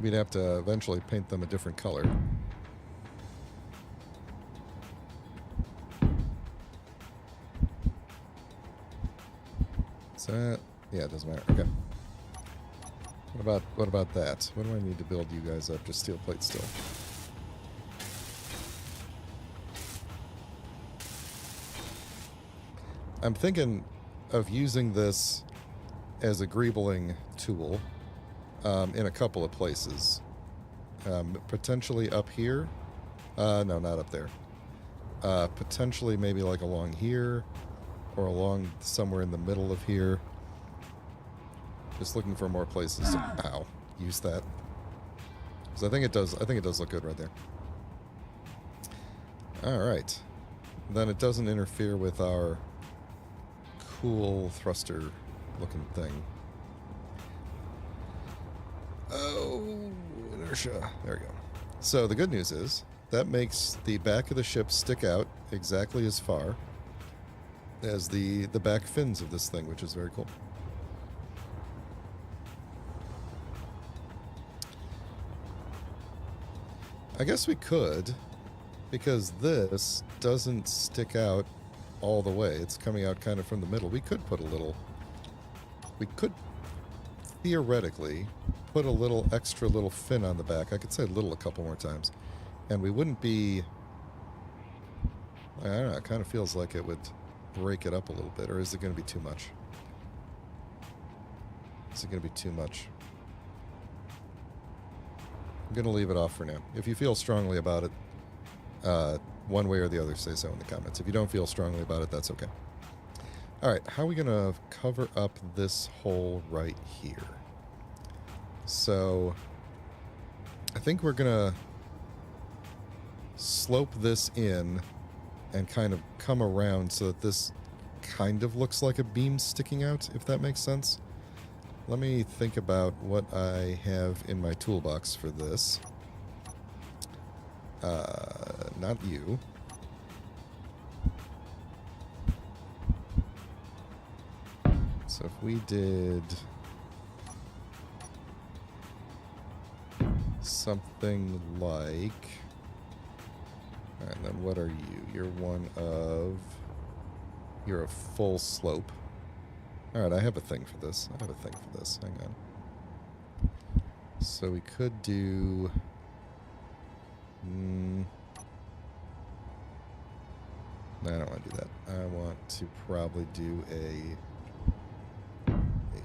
We'd have to eventually paint them a different color. Is that... yeah, it doesn't matter. Okay. What about that? What do I need to build you guys up? Just steel plate still. I'm thinking of using this as a greebling tool. In a couple of places. Potentially up here. No, not up there. Potentially maybe like along here, or along somewhere in the middle of here. Just looking for more places to, ow, use that. Because I think it does look good right there. Alright. Then it doesn't interfere with our cool thruster looking thing. Oh, inertia. There we go. So the good news is that makes the back of the ship stick out exactly as far as the back fins of this thing, which is very cool. I guess we could, because this doesn't stick out all the way. It's coming out kind of from the middle. We could put a little... We could theoretically put a little extra little fin on the back. I could say little a couple more times. And we wouldn't be... I don't know, it kind of feels like it would break it up a little bit. Or is it going to be too much? Is it going to be too much? I'm going to leave it off for now. If you feel strongly about it, one way or the other, say so in the comments. If you don't feel strongly about it, that's okay. All right, how are we going to cover up this hole right here? So, I think we're going to slope this in and kind of come around so that this kind of looks like a beam sticking out, if that makes sense. Let me think about what I have in my toolbox for this. Not you. So if we did something like... Alright, then what are you? You're one of... You're a full slope. Alright, I have a thing for this. I have a thing for this. Hang on. So we could do... No, I don't want to do that. I want to probably do a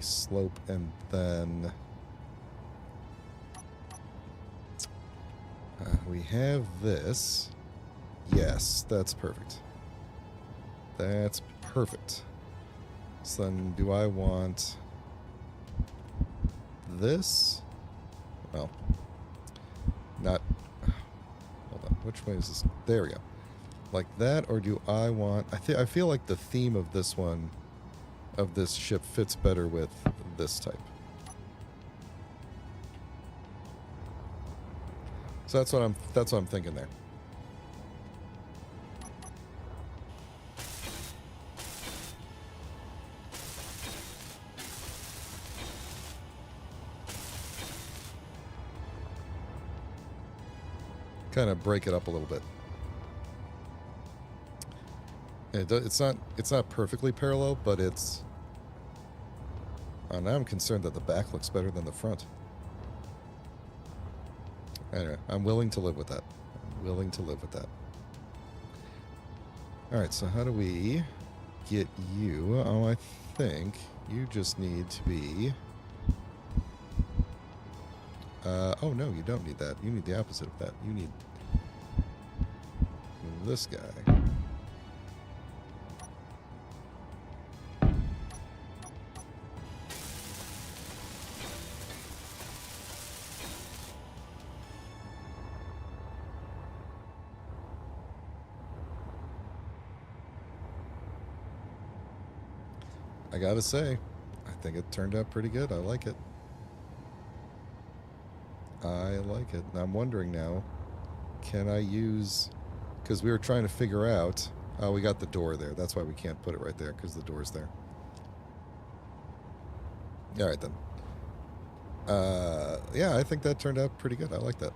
slope and then... we have this. Yes, that's perfect. That's perfect. So then do I want this? Well, not... Hold on. Which way is this? There we go. Like that, or do I want... I feel like the theme of this one, of this ship, fits better with this type. So that's what I'm thinking there. Kind of break it up a little bit. It's not perfectly parallel, but it's... now I'm concerned that the back looks better than the front. Anyway, I'm willing to live with that. I'm willing to live with that. Alright, so how do we get you? Oh, I think you just need to be... oh no, you don't need that. You need the opposite of that. You need this guy. I gotta say, I think it turned out pretty good. I like it. I like it. And I'm wondering now, can I use... Because we were trying to figure out... Oh, we got the door there. That's why we can't put it right there, because the door's there. Alright then. Yeah, I think that turned out pretty good. I like that.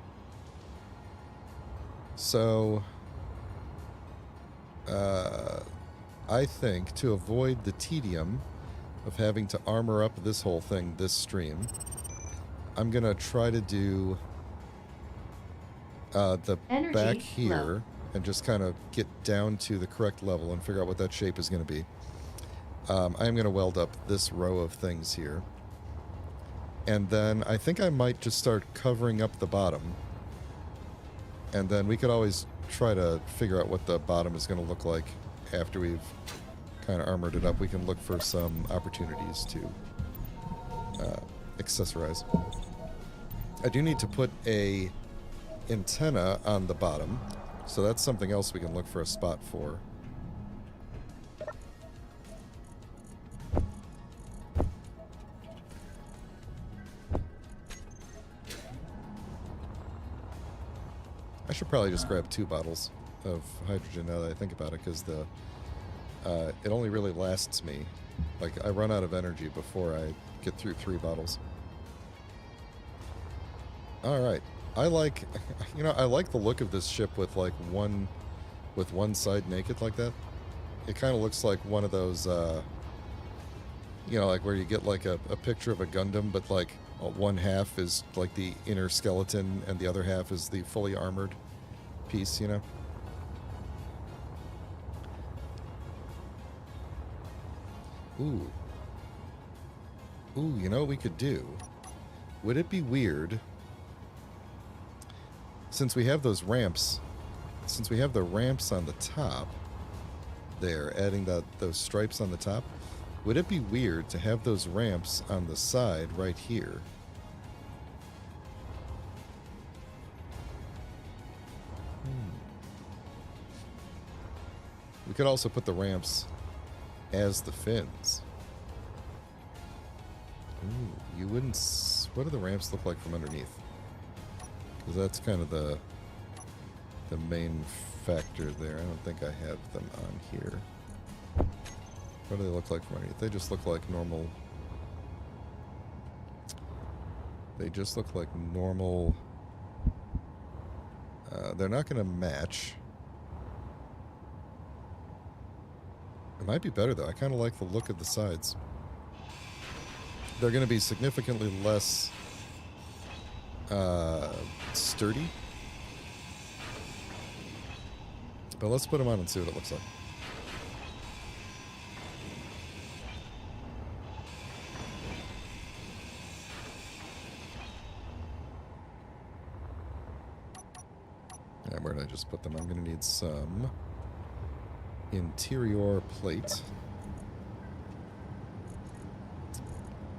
So... I think to avoid the tedium of having to armor up this whole thing, this stream, I'm going to try to do the Energy back here low. and just kind of get down to the correct level and figure out what that shape is going to be. I am going to weld up this row of things here. And then I think I might just start covering up the bottom. And then we could always try to figure out what the bottom is going to look like after we've kind of armored it up. We can look for some opportunities to accessorize. I do need to put a antenna on the bottom, so that's something else we can look for a spot for. I should probably just grab 2 bottles of hydrogen now that I think about it, because the it only really lasts me. Like, I run out of energy before I get through 3 bottles. Alright. I like, I like the look of this ship with, like, one side naked like that. It kind of looks like one of those, like where you get, like, a picture of a Gundam, but, like, one half is, like, the inner skeleton, and the other half is the fully armored piece, you know? Ooh. Ooh, you know what we could do? Would it be weird, since we have those ramps, since we have the ramps on the top there, adding those stripes on the top, would it be weird to have those ramps on the side right here? We could also put the ramps as the fins. Ooh, you wouldn't... What do the ramps look like from underneath? Because that's kind of the main factor there. I don't think I have them on here. What do they look like from underneath? They just look like normal... They just look like normal... they're not going to match. It might be better, though. I kind of like the look of the sides. They're going to be significantly less sturdy. But let's put them on and see what it looks like. Yeah, where did I just put them? I'm going to need some interior plate.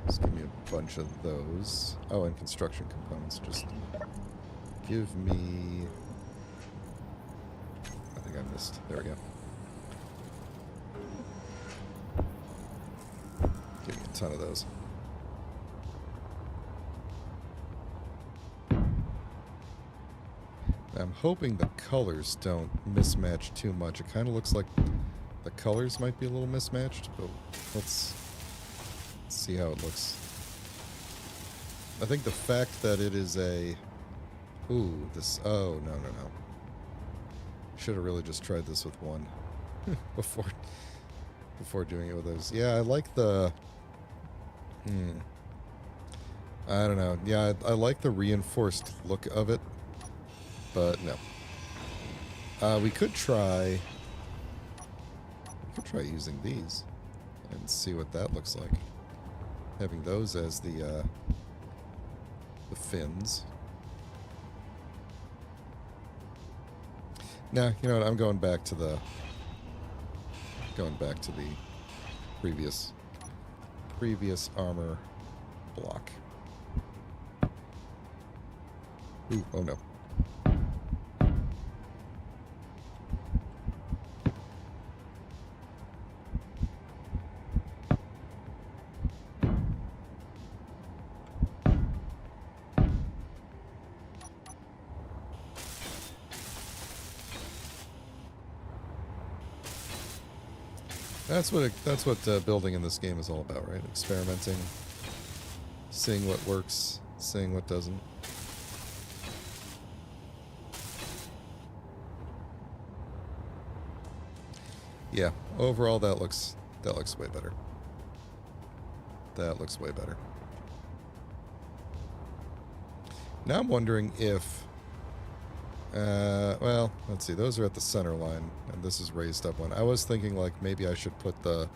Just give me a bunch of those. Oh, and construction components. Just give me... I think I missed. There we go. Give me a ton of those. I'm hoping the colors don't mismatch too much. It kind of looks like the colors might be a little mismatched, but let's see how it looks. I think the fact that it is a... Ooh, this... Oh, no. Should have really just tried this with one before doing it with those. Yeah, I like the... I don't know. Yeah, I like the reinforced look of it. But no. We could try using these and see what that looks like. Having those as the fins. Nah, you know what? I'm going back to the previous armor block. Ooh, oh no. That's what building in this game is all about, right? Experimenting, seeing what works, seeing what doesn't. Yeah, overall that looks way better. That looks way better. Now I'm wondering if well, let's see. Those are at the center line, and this is raised up one. I was thinking, like, maybe I should put the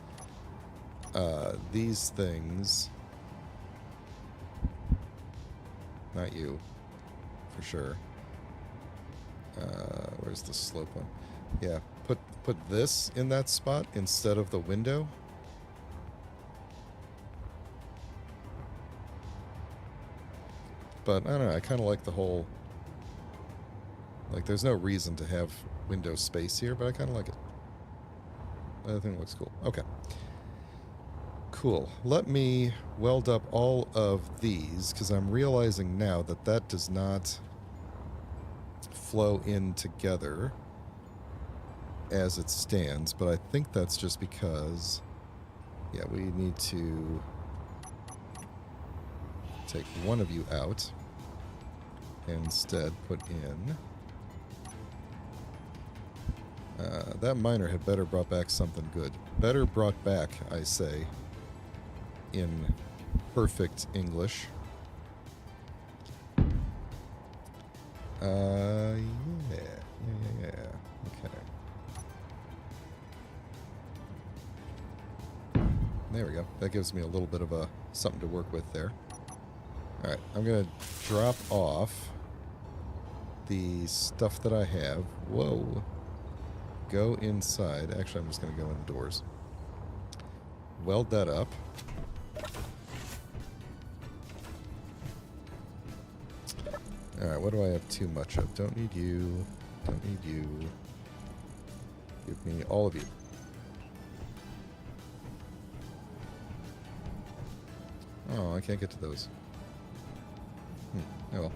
these things. Not you, for sure. Where's the slope one? Yeah, put this in that spot instead of the window. But I don't know. I kind of like the whole. Like, there's no reason to have window space here, but I kind of like it. I think it looks cool. Okay. Cool. Let me weld up all of these, because I'm realizing now that that does not flow in together. as it stands, but I think that's just because, yeah, we need to take one of you out and instead put in... that miner had better brought back something good. Better brought back, I say, in perfect English. Yeah. Okay. There we go. That gives me a little bit of a something to work with there. Alright, I'm going to drop off the stuff that I have. Whoa. Go inside. Actually, I'm just going to go indoors. Weld that up. Alright, what do I have too much of? Don't need you. Don't need you. Give me all of you. Oh, I can't get to those. Oh well.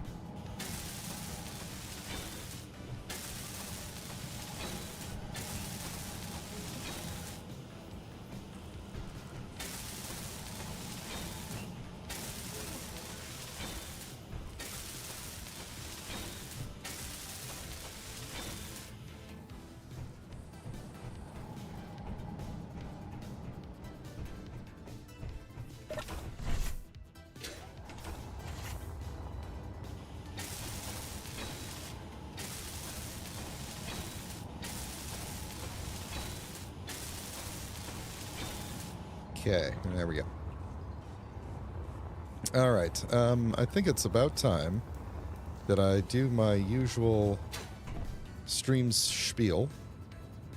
Okay, there we go. Alright, I think it's about time that I do my usual stream spiel,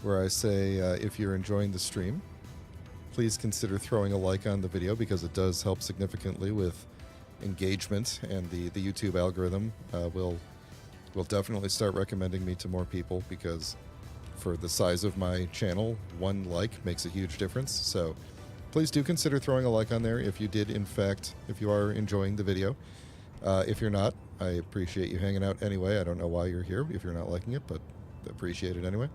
where I say, if you're enjoying the stream, please consider throwing a like on the video, because it does help significantly with engagement, and the YouTube algorithm will definitely start recommending me to more people, because for the size of my channel, one like makes a huge difference. So please do consider throwing a like on there if you did, in fact, if you are enjoying the video. If you're not, I appreciate you hanging out anyway. I don't know why you're here if you're not liking it, but appreciate it anyway.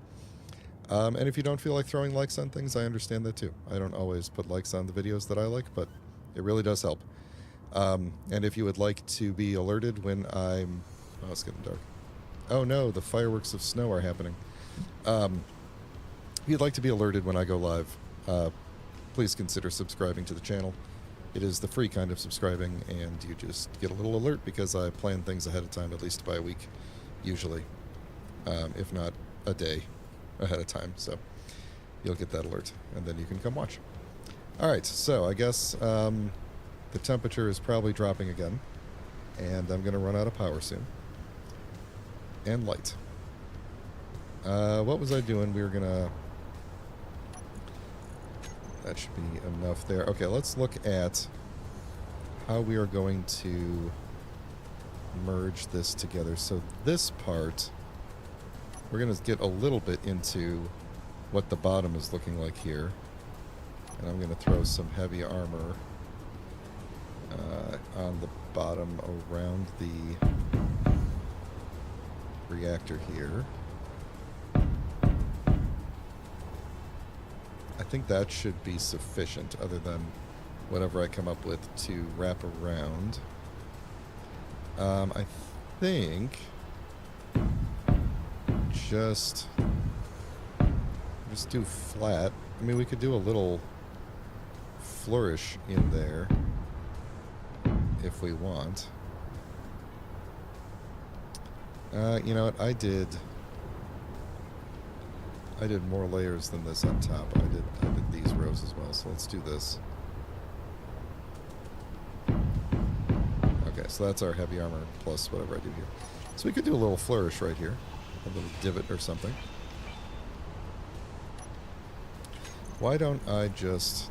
And if you don't feel like throwing likes on things, I understand that too. I don't always put likes on the videos that I like, but it really does help. And if you would like to be alerted when I'm... Oh, it's getting dark. Oh no, the fireworks of snow are happening. If you'd like to be alerted when I go live, please consider subscribing to the channel. It is the free kind of subscribing, and you just get a little alert because I plan things ahead of time, at least by a week, usually, if not a day ahead of time. So you'll get that alert, and then you can come watch. Alright, so I guess the temperature is probably dropping again, and I'm going to run out of power soon. And light. What was I doing? We were going to... That should be enough there. Okay, let's look at how we are going to merge this together. So this part, we're going to get a little bit into what the bottom is looking like here. And I'm going to throw some heavy armor on the bottom around the reactor here. I think that should be sufficient, other than whatever I come up with to wrap around. I think just do flat. I mean, we could do a little flourish in there if we want. You know what? I did more layers than this on top. I did these rows as well, so let's do this. Okay, so that's our heavy armor plus whatever I do here. So we could do a little flourish right here. A little divot or something. Why don't I just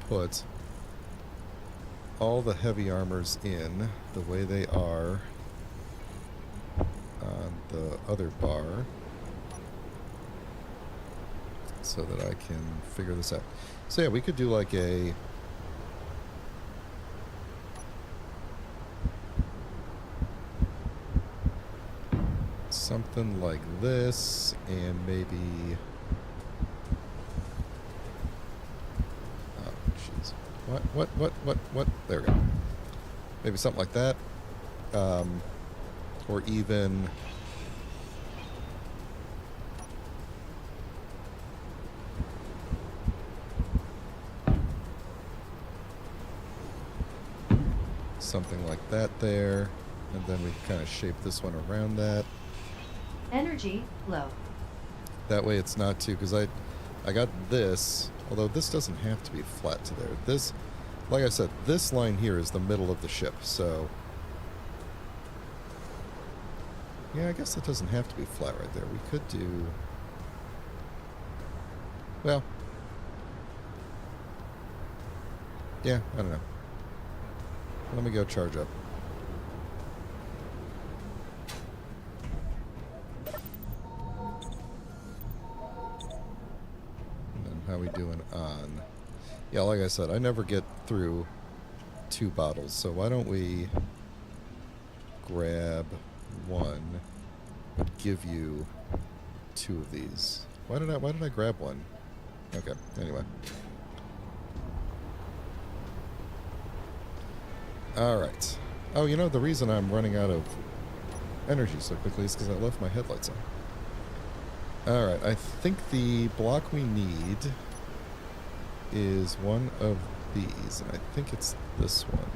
put all the heavy armors in the way they are on the other bar, so that I can figure this out. So yeah, we could do like a... something like this, and maybe... Oh, jeez. What? There we go. Maybe something like that. Or even... something like that there. And then we kind of shape this one around that. Energy low. That way it's not too... Because I got this... Although this doesn't have to be flat to there. This... Like I said, this line here is the middle of the ship, so... Yeah, I guess it doesn't have to be flat right there. We could do... Well... Yeah, I don't know. Let me go charge up. And then how we doing on... Yeah, like I said, I never get through 2 bottles, so why don't we grab 1, but give you 2 of these. Why did I grab 1? Okay, anyway. Alright. Oh, you know, the reason I'm running out of energy so quickly is because I left my headlights on. Alright, I think the block we need is one of these, and I think it's this one.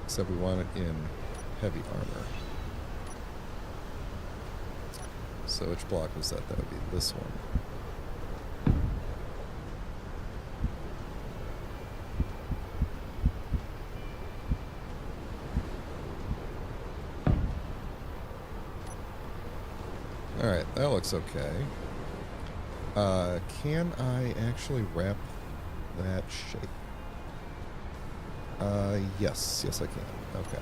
Except we want it in heavy armor. So which block was that? That would be this one. Alright, that looks okay. Can I actually wrap that shape? Yes. Yes, I can. Okay.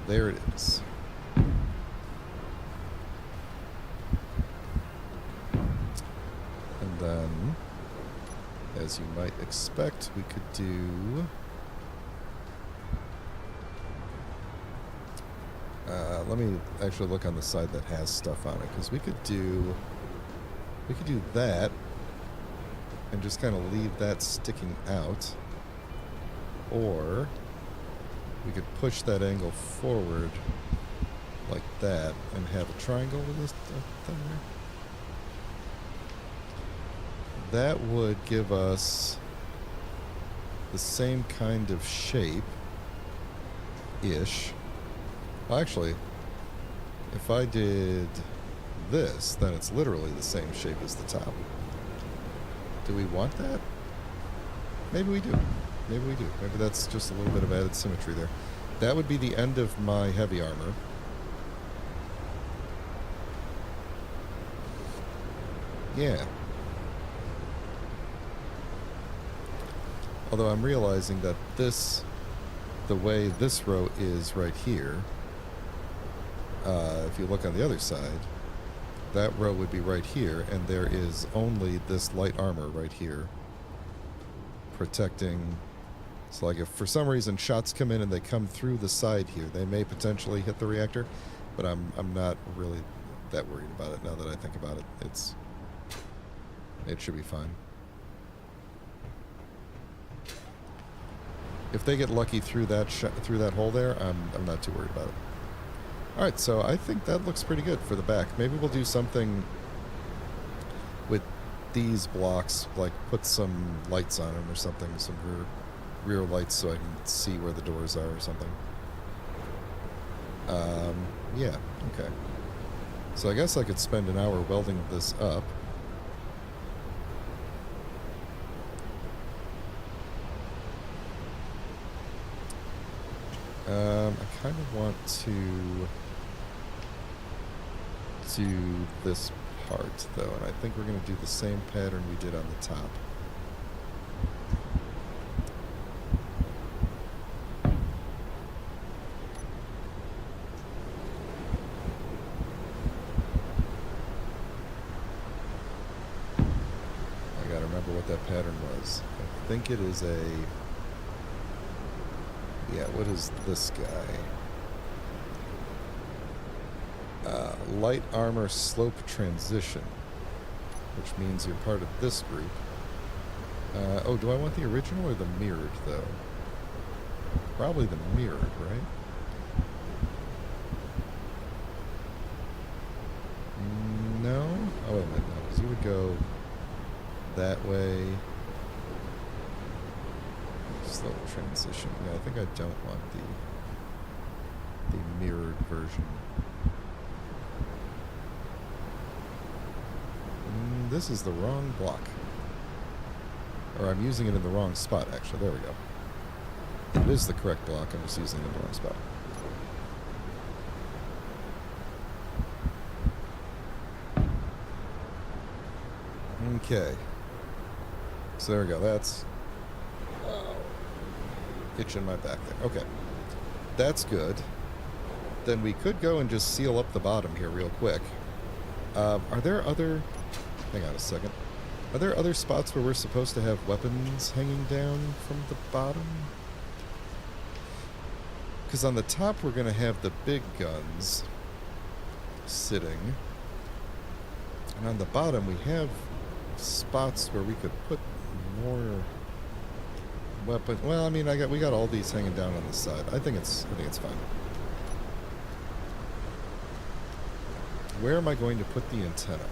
There it is. And then, as you might expect, we could do... let me actually look on the side that has stuff on it, because we could do that and just kind of leave that sticking out, or we could push that angle forward like that and have a triangle with this thing there. That would give us the same kind of shape-ish. Well, actually, if I did this, then it's literally the same shape as the top. Do we want that? Maybe we do. Maybe we do. Maybe that's just a little bit of added symmetry there. That would be the end of my heavy armor. Yeah. Although I'm realizing that this, the way this row is right here, if you look on the other side, that row would be right here, and there is only this light armor right here protecting. So like if for some reason shots come in and they come through the side here, they may potentially hit the reactor, but I'm not really that worried about it now that I think about it. It should be fine. If they get lucky through that through that hole there, I'm not too worried about it. All right, so I think that looks pretty good for the back. Maybe we'll do something with these blocks, like put some lights on them or something, some rear lights so I can see where the doors are or something. Yeah, okay. So I guess I could spend an hour welding this up. I kind of want to do this part, though, and I think we're going to do the same pattern we did on the top. I gotta remember what that pattern was. I think it is a... Yeah, what is this guy? Light armor slope transition, which means you're part of this group. Oh, do I want the original or the mirrored, though? Probably the mirrored, right? No? Oh, wait a minute, no, because you would go that way. Slow transition. Yeah, I think I don't want the mirrored version. This is the wrong block. Or I'm using it in the wrong spot, actually. There we go. It is the correct block. I'm just using it in the wrong spot. Okay. So there we go. That's itching my back there. Okay. That's good. Then we could go and just seal up the bottom here real quick. Are there other... Hang on a second. Are there other spots where we're supposed to have weapons hanging down from the bottom? Because on the top we're going to have the big guns sitting. And on the bottom we have spots where we could put more weapons. Well, I mean, we got all these hanging down on the side. I think it's fine. Where am I going to put the antenna?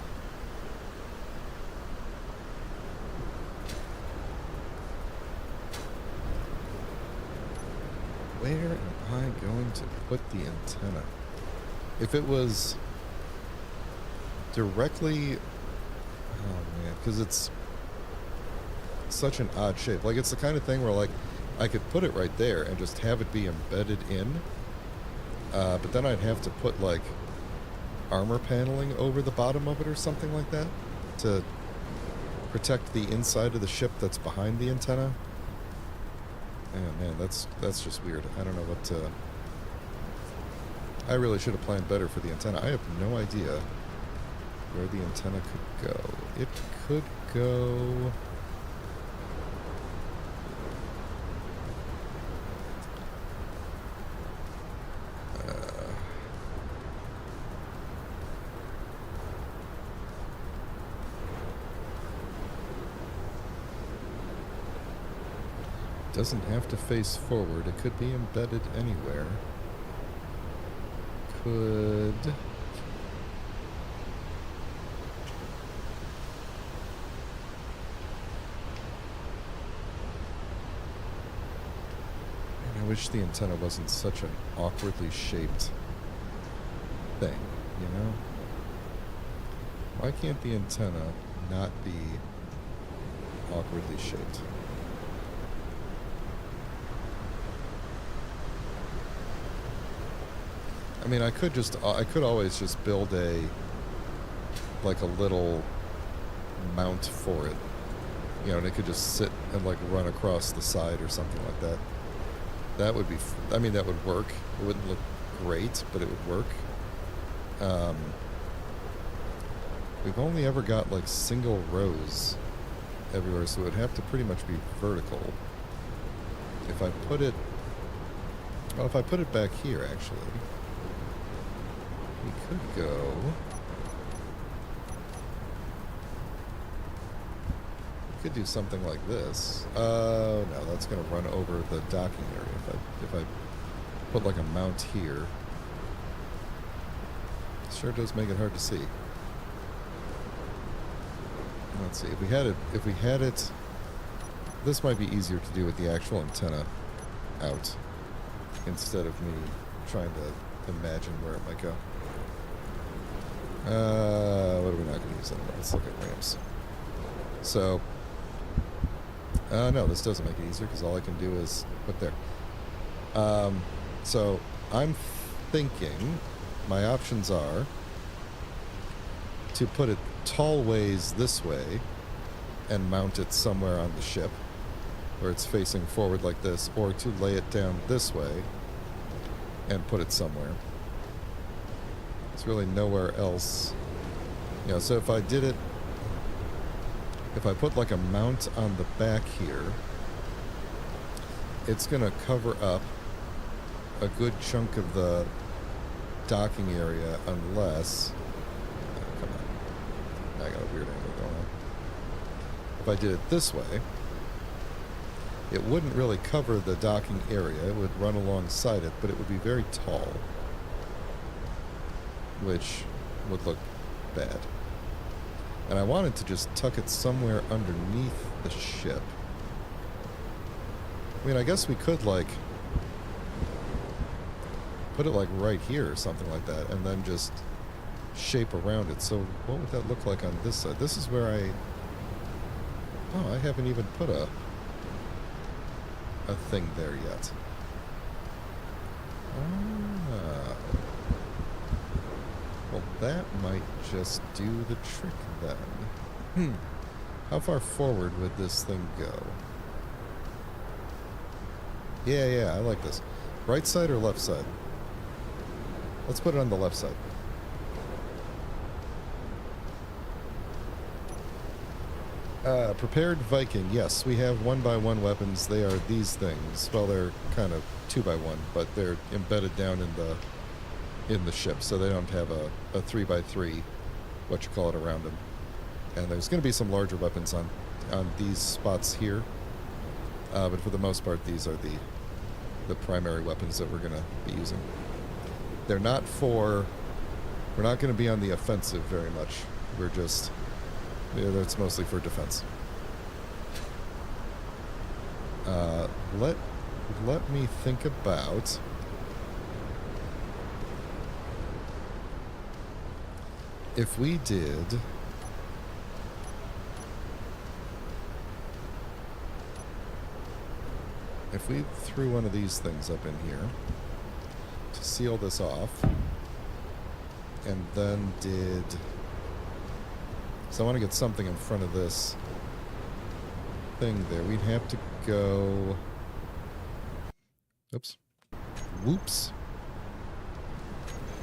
Where am I going to put the antenna? If it was directly... Oh, man, because it's such an odd shape. Like, it's the kind of thing where, like, I could put it right there and just have it be embedded in. But then I'd have to put, like, armor paneling over the bottom of it or something like that to protect the inside of the ship that's behind the antenna. Oh man, that's just weird. I don't know what to... I really should have planned better for the antenna. I have no idea where the antenna could go. It could go... Doesn't have to face forward. It could be embedded anywhere. Could... Man, I wish the antenna wasn't such an awkwardly shaped thing, you know? Why can't the antenna not be awkwardly shaped? I mean, I could always just build a little mount for it, you know, and it could just sit and like run across the side or something like that. That would be, I mean, that would work. It wouldn't look great, but it would work. We've only ever got like single rows everywhere, so it would have to pretty much be vertical. If I put it back here, actually. We could go... We could do something like this. No, that's going to run over the docking area. If I put like a mount here, it sure does make it hard to see. Let's see. If we had it, this might be easier to do with the actual antenna out instead of me trying to imagine where it might go. What are we not going to use anymore? Let's look at ramps. So, no, this doesn't make it easier because all I can do is put there. So, I'm thinking my options are to put it tall ways this way and mount it somewhere on the ship where it's facing forward like this, or to lay it down this way and put it somewhere. There's really nowhere else. You know, so if I did it, if I put like a mount on the back here, it's going to cover up a good chunk of the docking area unless... Oh, come on. I got a weird angle going on. If I did it this way, it wouldn't really cover the docking area. It would run alongside it, but it would be very tall, which would look bad. And I wanted to just tuck it somewhere underneath the ship. I mean, I guess we could, like, put it, like, right here or something like that, and then just shape around it. So what would that look like on this side? This is where I... Oh, I haven't even put a thing there yet. Ah. Well, that might just do the trick then. How far forward would this thing go? Yeah, I like this. Right side or left side? Let's put it on the left side. Prepared Viking. Yes, we have 1x1 weapons. They are these things. Well, they're kind of 2x1, but they're embedded down in the ship, so they don't have a 3x3, what you call it, around them. And there's going to be some larger weapons on these spots here, but for the most part, these are the primary weapons that we're going to be using. They're not for... We're not going to be on the offensive very much. We're just... Yeah, that's mostly for defense. Let me think about... If we did... If we threw one of these things up in here to seal this off, and then did... So I want to get something in front of this thing there. We'd have to go... Oops. Whoops.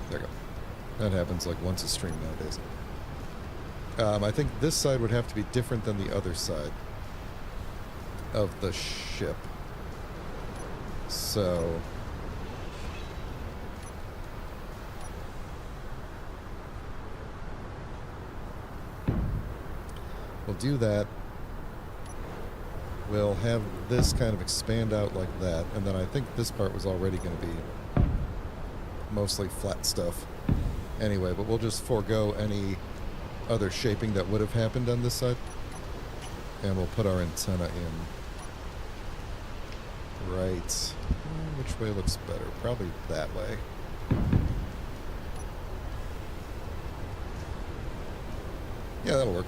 There we go. That happens like once a stream nowadays. I think this side would have to be different than the other side of the ship. So... We'll do that. We'll have this kind of expand out like that, and then I think this part was already going to be mostly flat stuff anyway, but we'll just forego any other shaping that would have happened on this side, and we'll put our antenna in right... Which way looks better? Probably that way. Yeah, that'll work.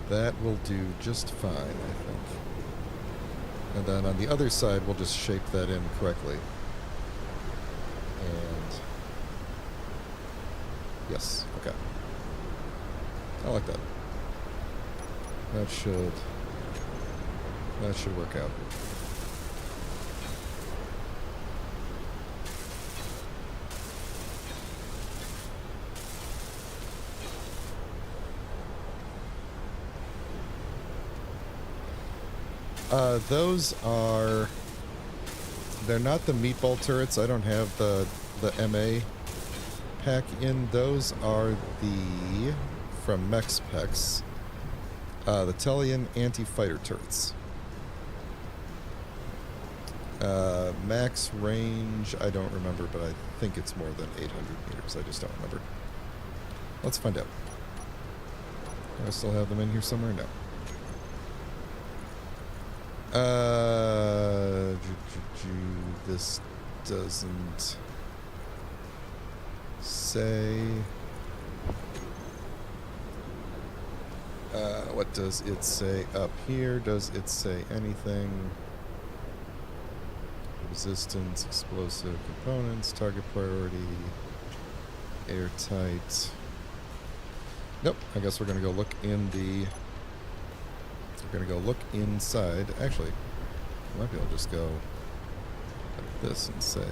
That will do just fine, I think. And then on the other side, we'll just shape that in correctly. And... Yes, okay. I like that. That should work out. Those are... They're not the meatball turrets. I don't have the MA pack in. Those are the... From MexPex. The Telian anti-fighter turrets. Max range, I don't remember, but I think it's more than 800 meters. I just don't remember. Let's find out. Do I still have them in here somewhere? No. This doesn't say. What does it say up here? Does it say anything? Resistance, explosive components, target priority, airtight. Nope. I guess we're gonna go look in the. We're gonna go look inside. Actually, I might be able to just go like this and say.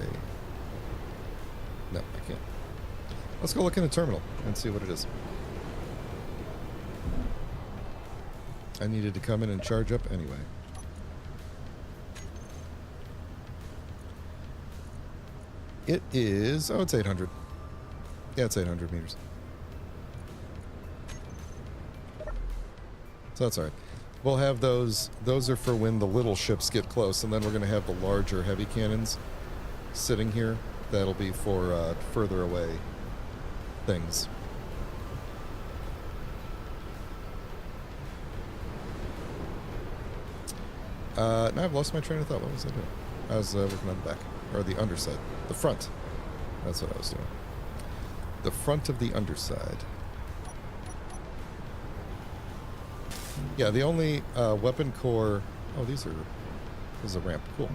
No, I can't. Let's go look in the terminal and see what it is. I needed to come in and charge up anyway. It is... Oh, it's 800. Yeah, it's 800 meters. So that's all right. We'll have those. Those are for when the little ships get close, and then we're going to have the larger heavy cannons sitting here. That'll be for further away things. Now I've lost my train of thought. What was I doing? I was working on the back. Or the underside. The front. That's what I was doing. The front of the underside. Yeah, the only weapon core... Oh, these are... This is a ramp. Cool.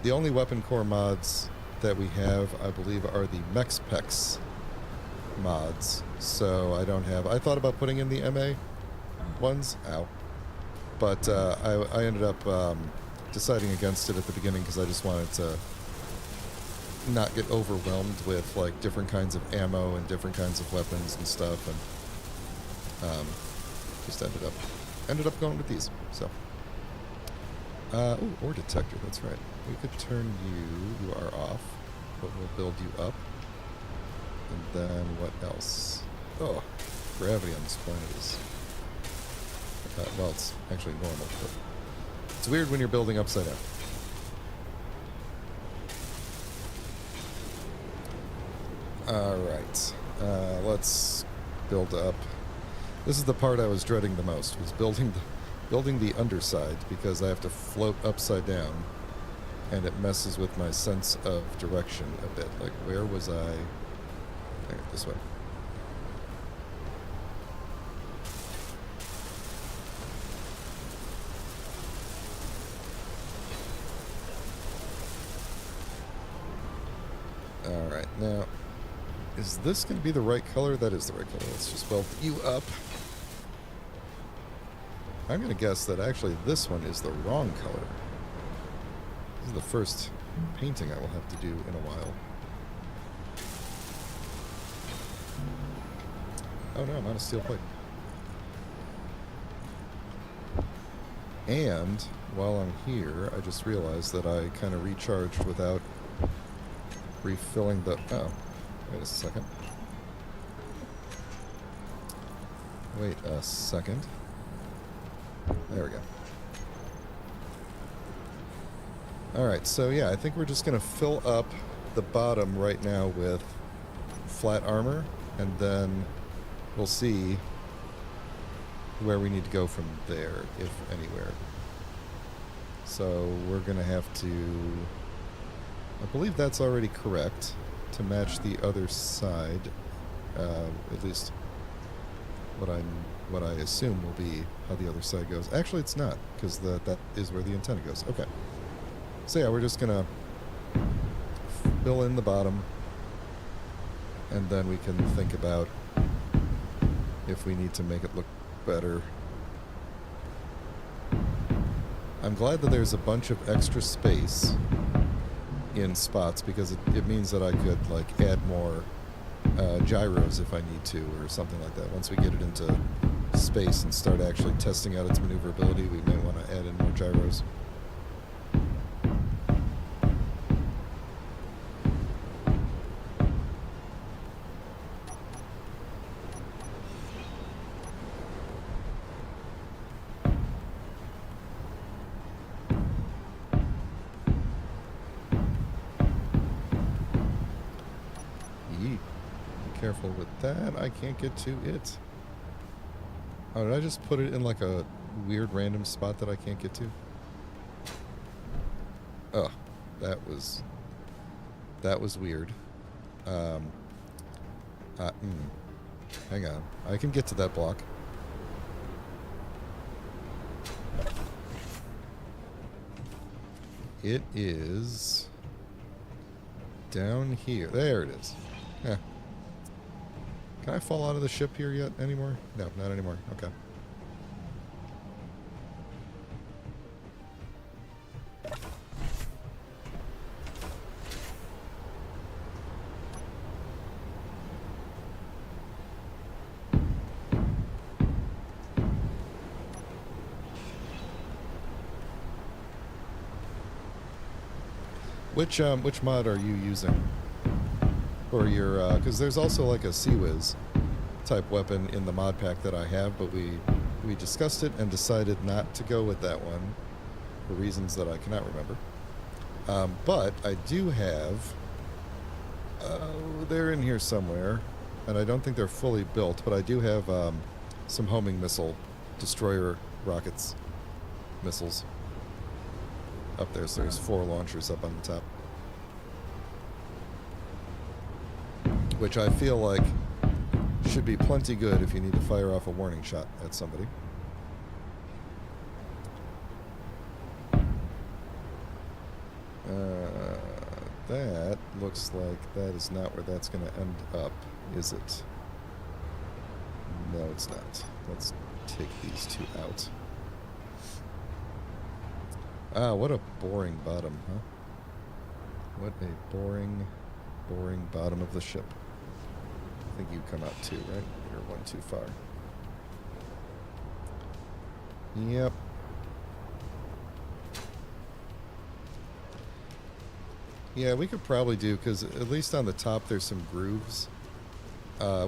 The only weapon core mods that we have, I believe, are the Mexpex mods. So I don't have... I thought about putting in the MA ones. Ow. But I ended up deciding against it at the beginning because I just wanted to not get overwhelmed with like different kinds of ammo and different kinds of weapons and stuff, and just ended up going with these. So, ooh, ore detector. That's right. We could turn you. You are off, but we'll build you up. And then what else? Oh, gravity on this planet is. Well, it's actually normal, but it's weird when you're building upside down. Alright, let's build up. This is the part I was dreading the most, was building the underside, because I have to float upside down, and it messes with my sense of direction a bit. Like, where was I? There, this way. Alright, now, is this going to be the right color? That is the right color. Let's just weld you up. I'm going to guess that actually this one is the wrong color. This is the first painting I will have to do in a while. Oh no, I'm out of steel plate. And, while I'm here, I just realized that I kind of recharged without refilling the... Oh, wait a second. Wait a second. There we go. Alright, so yeah, I think we're just going to fill up the bottom right now with flat armor, and then we'll see where we need to go from there, if anywhere. So we're going to have to... I believe that's already correct to match the other side, at least what I assume will be how the other side goes. Actually, it's not, because that is where the antenna goes. Okay. So yeah, we're just gonna fill in the bottom, and then we can think about if we need to make it look better. I'm glad that there's a bunch of extra space in spots, because it means that I could like add more gyros if I need to, or something like that. Once we get it into space and start actually testing out its maneuverability, we may want to add in more gyros. Careful with that. I can't get to it. Oh, did I just put it in like a weird random spot that I can't get to? Oh, that was weird. Hang on. I can get to that block. It is down here. There it is. Yeah. Can I fall out of the ship here yet anymore? No, not anymore. Okay. Which mod are you using for your, because there's also like a Sea Whiz type weapon in the mod pack that I have, but we discussed it and decided not to go with that one for reasons that I cannot remember. But I do have, they're in here somewhere, and I don't think they're fully built, but I do have some homing missile destroyer rockets, missiles up there. So there's 4 launchers up on the top, which I feel like should be plenty good if you need to fire off a warning shot at somebody. That looks like that is not where that's going to end up, is it? No, it's not. Let's take these 2 out. Ah, what a boring bottom, huh? What a boring, boring bottom of the ship. I think you come out too, right? You're 1 too far. Yep. Yeah, we could probably do, because at least on the top there's some grooves.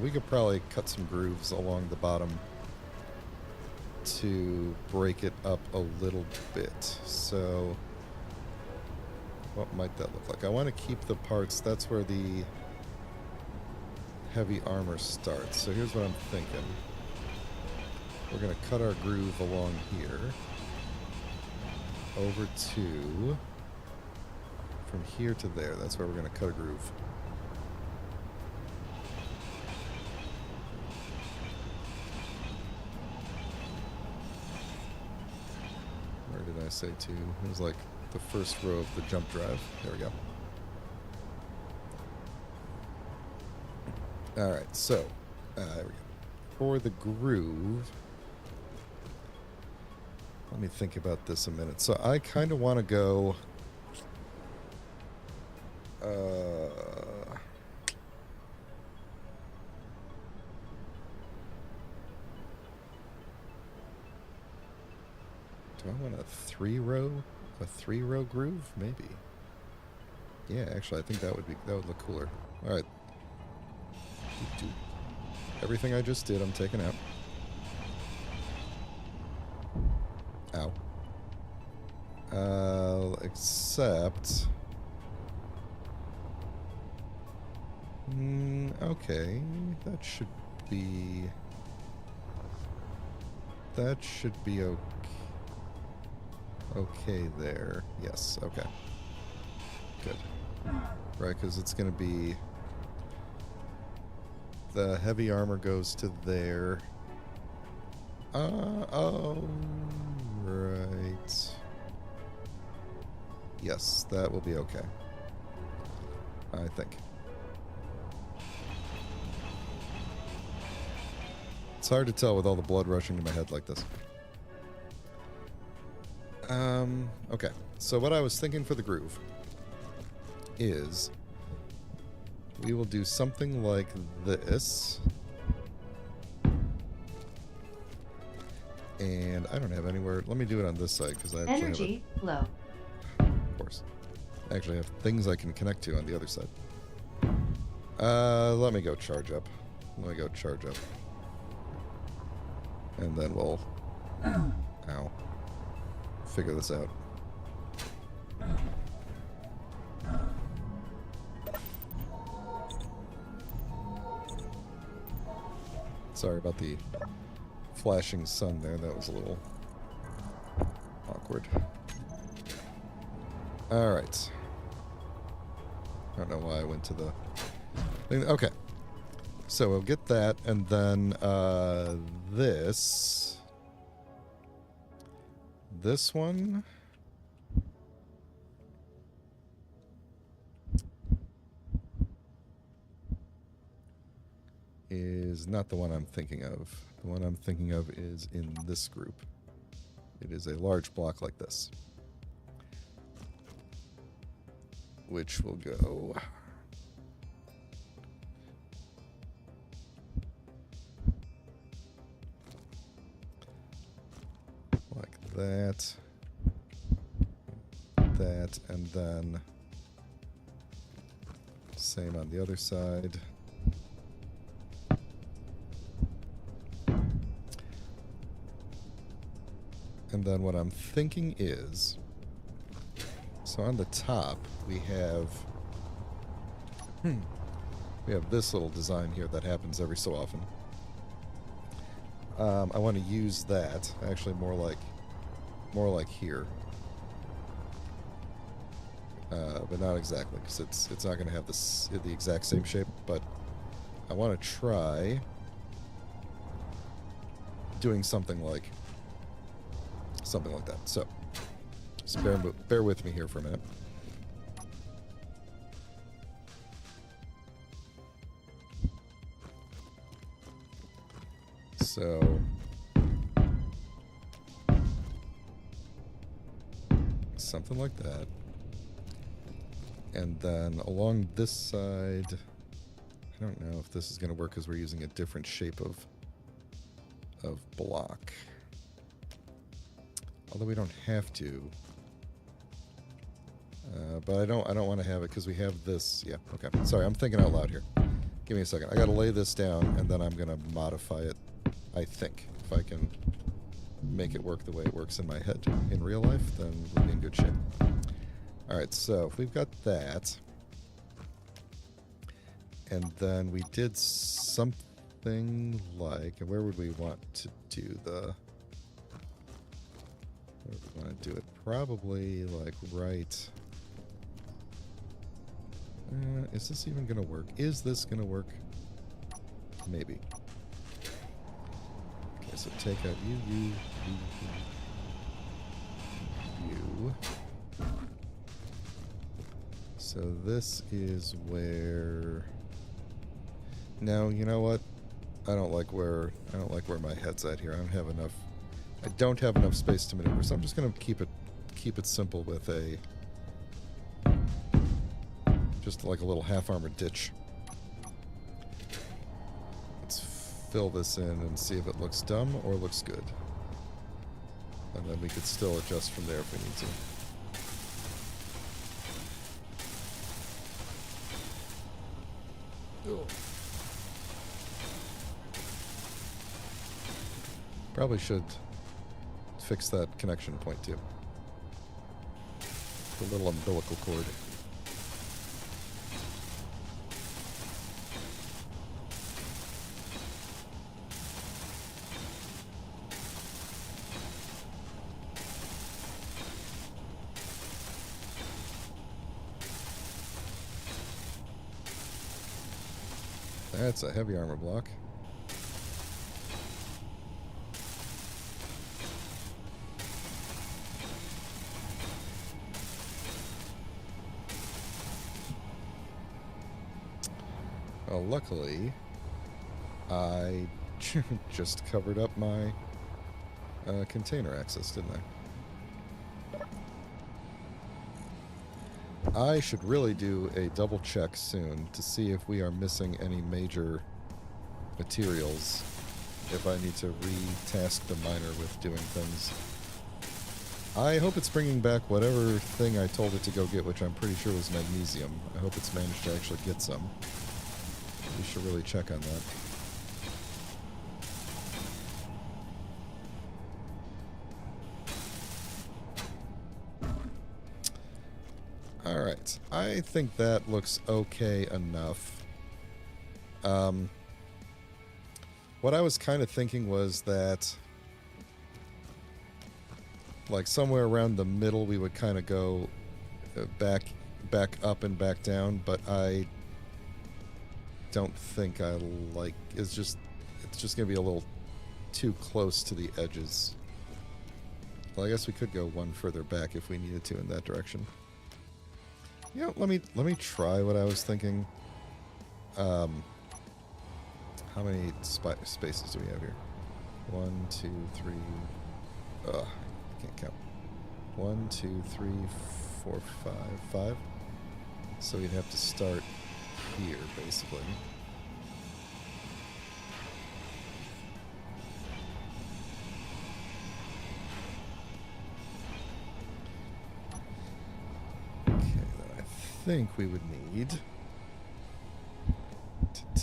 We could probably cut some grooves along the bottom to break it up a little bit. So, what might that look like? I want to keep the parts, that's where the heavy armor starts. So here's what I'm thinking. We're going to cut our groove along here. Over to... from here to there, that's where we're going to cut a groove. Where did I say to? It was like the first row of the jump drive. There we go. Alright, so, there we go. For the groove, let me think about this a minute. So I kind of want to go... do I want a 3-row groove? Maybe. Yeah, actually, I think that would look cooler. All right. Everything I just did, I'm taking out. Ow. Except... okay, that should be okay. Okay there. Yes, okay. Good. Right, because it's going to be... the heavy armor goes to there. Oh, right. Yes, that will be okay. I think. It's hard to tell with all the blood rushing to my head like this. Okay. So what I was thinking for the groove is we will do something like this. And I don't have anywhere. Let me do it on this side because I actually Energy low. Of course. I actually have things I can connect to on the other side. Let me go charge up. And then we'll... ow. Figure this out. Sorry about the flashing sun there. That was a little awkward. Alright. I don't know why I went to the thing. Okay. So we'll get that, and then this one is not the one I'm thinking of. The one I'm thinking of is in this group. It is a large block like this, which will go like that, and then Same on the other side. And then what I'm thinking is, so on the top we have this little design here that happens every so often. I want to use that, actually more like here, but not exactly, because it's not going to have the exact same shape. But I want to try doing something like that. So just bear with me here for a minute. So something like that. And then along this side, I don't know if this is going to work because we're using a different shape of block. Although we don't have to. But I don't want to have it because we have this. Yeah, okay. Sorry, I'm thinking out loud here. Give me a second. I got to lay this down and then I'm going to modify it, I think. If I can make it work the way it works in my head in real life, then we'll be in good shape. Alright, so if we've got that, and then we did something like, and where would we want to do where would we want to do it? Probably like right, is this even going to work? Is this going to work? Maybe. Okay, so take out you. So this is where. Now you know what? I don't like where my head's at here. I don't have enough space to maneuver, so I'm just gonna keep it simple with just like a little half-armored ditch. Let's fill this in and see if it looks dumb or looks good. And then we could still adjust from there if we need to. Probably should fix that connection point too. The little umbilical cord. That's a heavy armor block. Well, luckily, I just covered up my container access, didn't I? I should really do a double check soon to see if we are missing any major materials, if I need to re-task the miner with doing things. I hope it's bringing back whatever thing I told it to go get, which I'm pretty sure was magnesium. I hope it's managed to actually get some. We should really check on that. Alright, I think that looks okay enough. What I was kind of thinking was that, like, somewhere around the middle we would kind of go back up and back down, but I don't think I like, it's just gonna be a little too close to the edges. Well, I guess we could go one further back if we needed to in that direction. Yeah, let me try what I was thinking. How many spaces do we have here? 1, 2, 3. I can't count. 1, 2, 3, 4, 5. 5. So we'd have to start here, basically. Okay, then I think we would need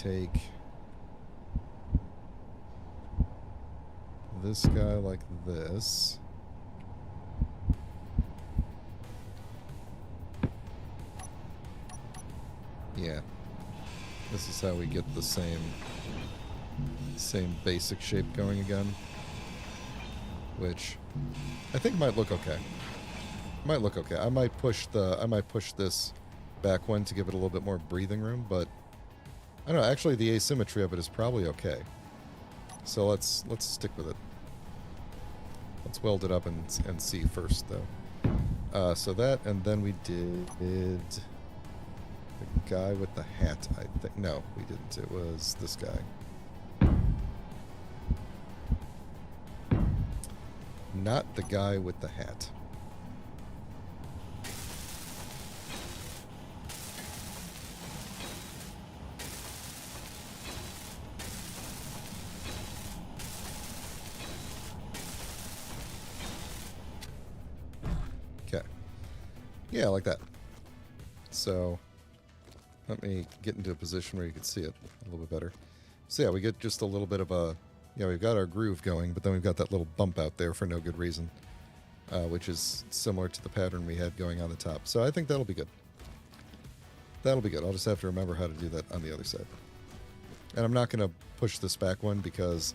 take this guy like this. Yeah. This is how we get the same basic shape going again. Which I think might look okay. Might look okay. I might push this back one to give it a little bit more breathing room, but I don't know, actually the asymmetry of it is probably okay. So let's stick with it. Let's weld it up and see first though. So that, and then we did the guy with the hat, I think. No, we didn't. It was this guy. Not the guy with the hat. Okay. Yeah, like that. So let me get into a position where you can see it a little bit better. So yeah, we get just a little bit of a, yeah, we've got our groove going, but then we've got that little bump out there for no good reason, which is similar to the pattern we had going on the top. So I think that'll be good. That'll be good. I'll just have to remember how to do that on the other side. And I'm not going to push this back one because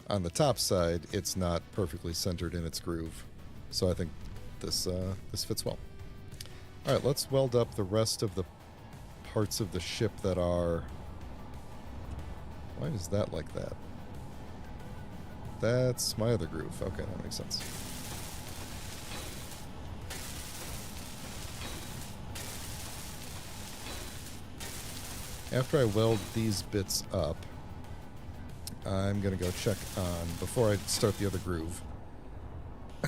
on the top side, it's not perfectly centered in its groove. So I think this fits well. All right, let's weld up the rest of the parts of the ship that are... Why is that like that? That's my other groove. Okay, that makes sense. After I weld these bits up, I'm going to go check on, before I start the other groove,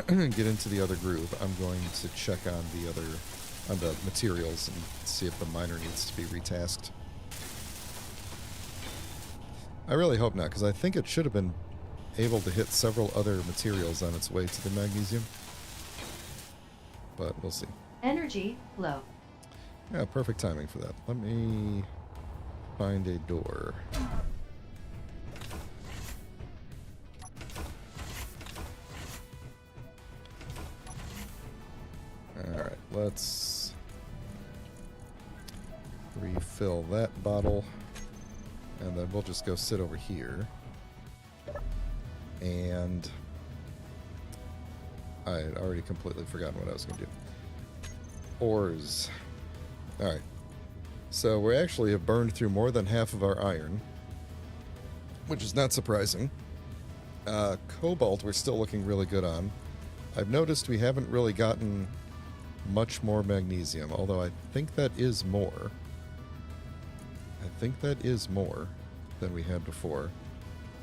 get into the other groove, I'm going to check on the materials and see if the miner needs to be retasked. I really hope not, because I think it should have been able to hit several other materials on its way to the magnesium. But we'll see. Energy low. Yeah, perfect timing for that. Let me find a door. Alright, let's refill that bottle. And then we'll just go sit over here. And I had already completely forgotten what I was going to do. Ores. Alright. So we actually have burned through more than half of our iron, which is not surprising. Cobalt we're still looking really good on. I've noticed we haven't really gotten much more magnesium, although I think that is more. I think that is more than we had before.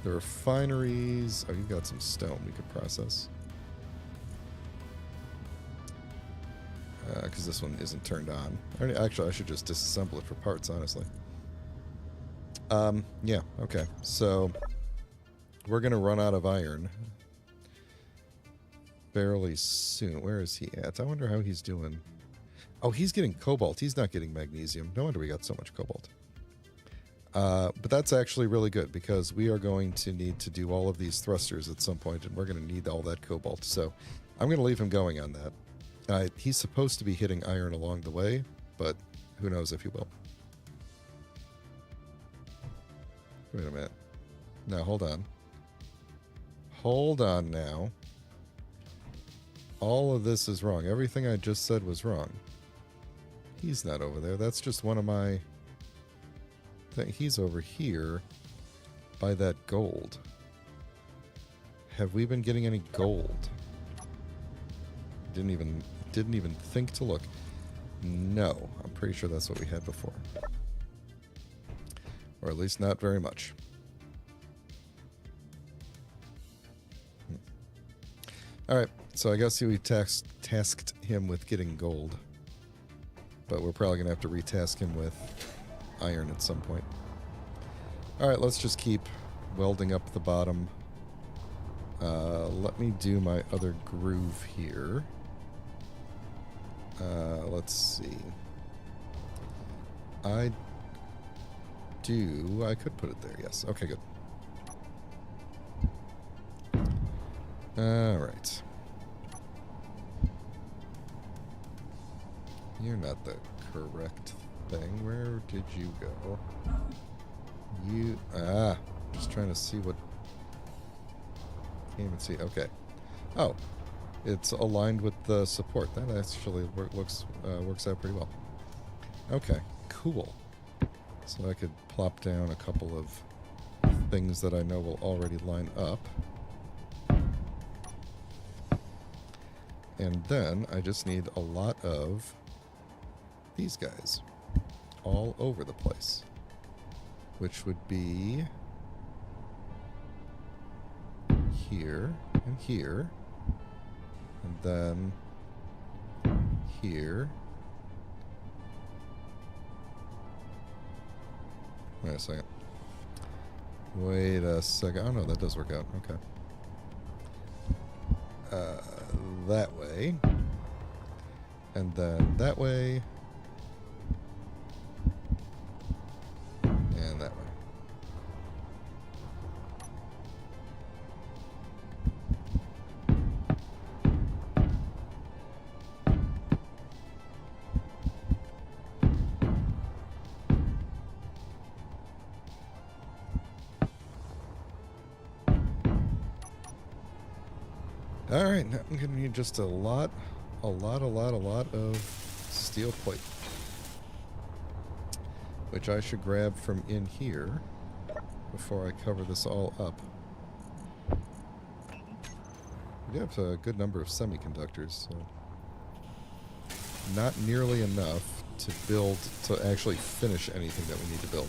The refineries... Oh, you've got some stone we could process. Because this one isn't turned on. Actually, I should just disassemble it for parts, honestly. Yeah, okay. So, we're going to run out of iron fairly soon. Where is he at? I wonder how he's doing. Oh, he's getting cobalt. He's not getting magnesium. No wonder we got so much cobalt. But that's actually really good because we are going to need to do all of these thrusters at some point, and we're going to need all that cobalt. So I'm going to leave him going on that. He's supposed to be hitting iron along the way, but who knows if he will. Wait a minute. Now, hold on. Hold on now. All of this is wrong. Everything I just said was wrong. He's not over there. That's just one of my... He's over here by that gold. Have we been getting any gold? Didn't even think to look. No, I'm pretty sure that's what we had before. Or at least not very much. Alright, so I guess we tasked him with getting gold. But we're probably going to have to retask him with iron at some point. Alright, let's just keep welding up the bottom. Let me do my other groove here. Let's see. do... I could put it there, yes. Okay, good. Alright. You're not the correct thing. Where did you go? You... Ah! Just trying to see what... Can't even see. Okay. Oh. It's aligned with the support. That actually works out pretty well. Okay. Cool. So I could plop down a couple of things that I know will already line up. And then I just need a lot of these guys all over the place, which would be here and here, and then here. Wait a second. Wait a second. Oh no, that does work out. Okay. That way. And then that way. And that way. Alright, now I'm going to need just a lot of steel plate. Which I should grab from in here before I cover this all up. We have a good number of semiconductors, so not nearly enough to build, to actually finish anything that we need to build.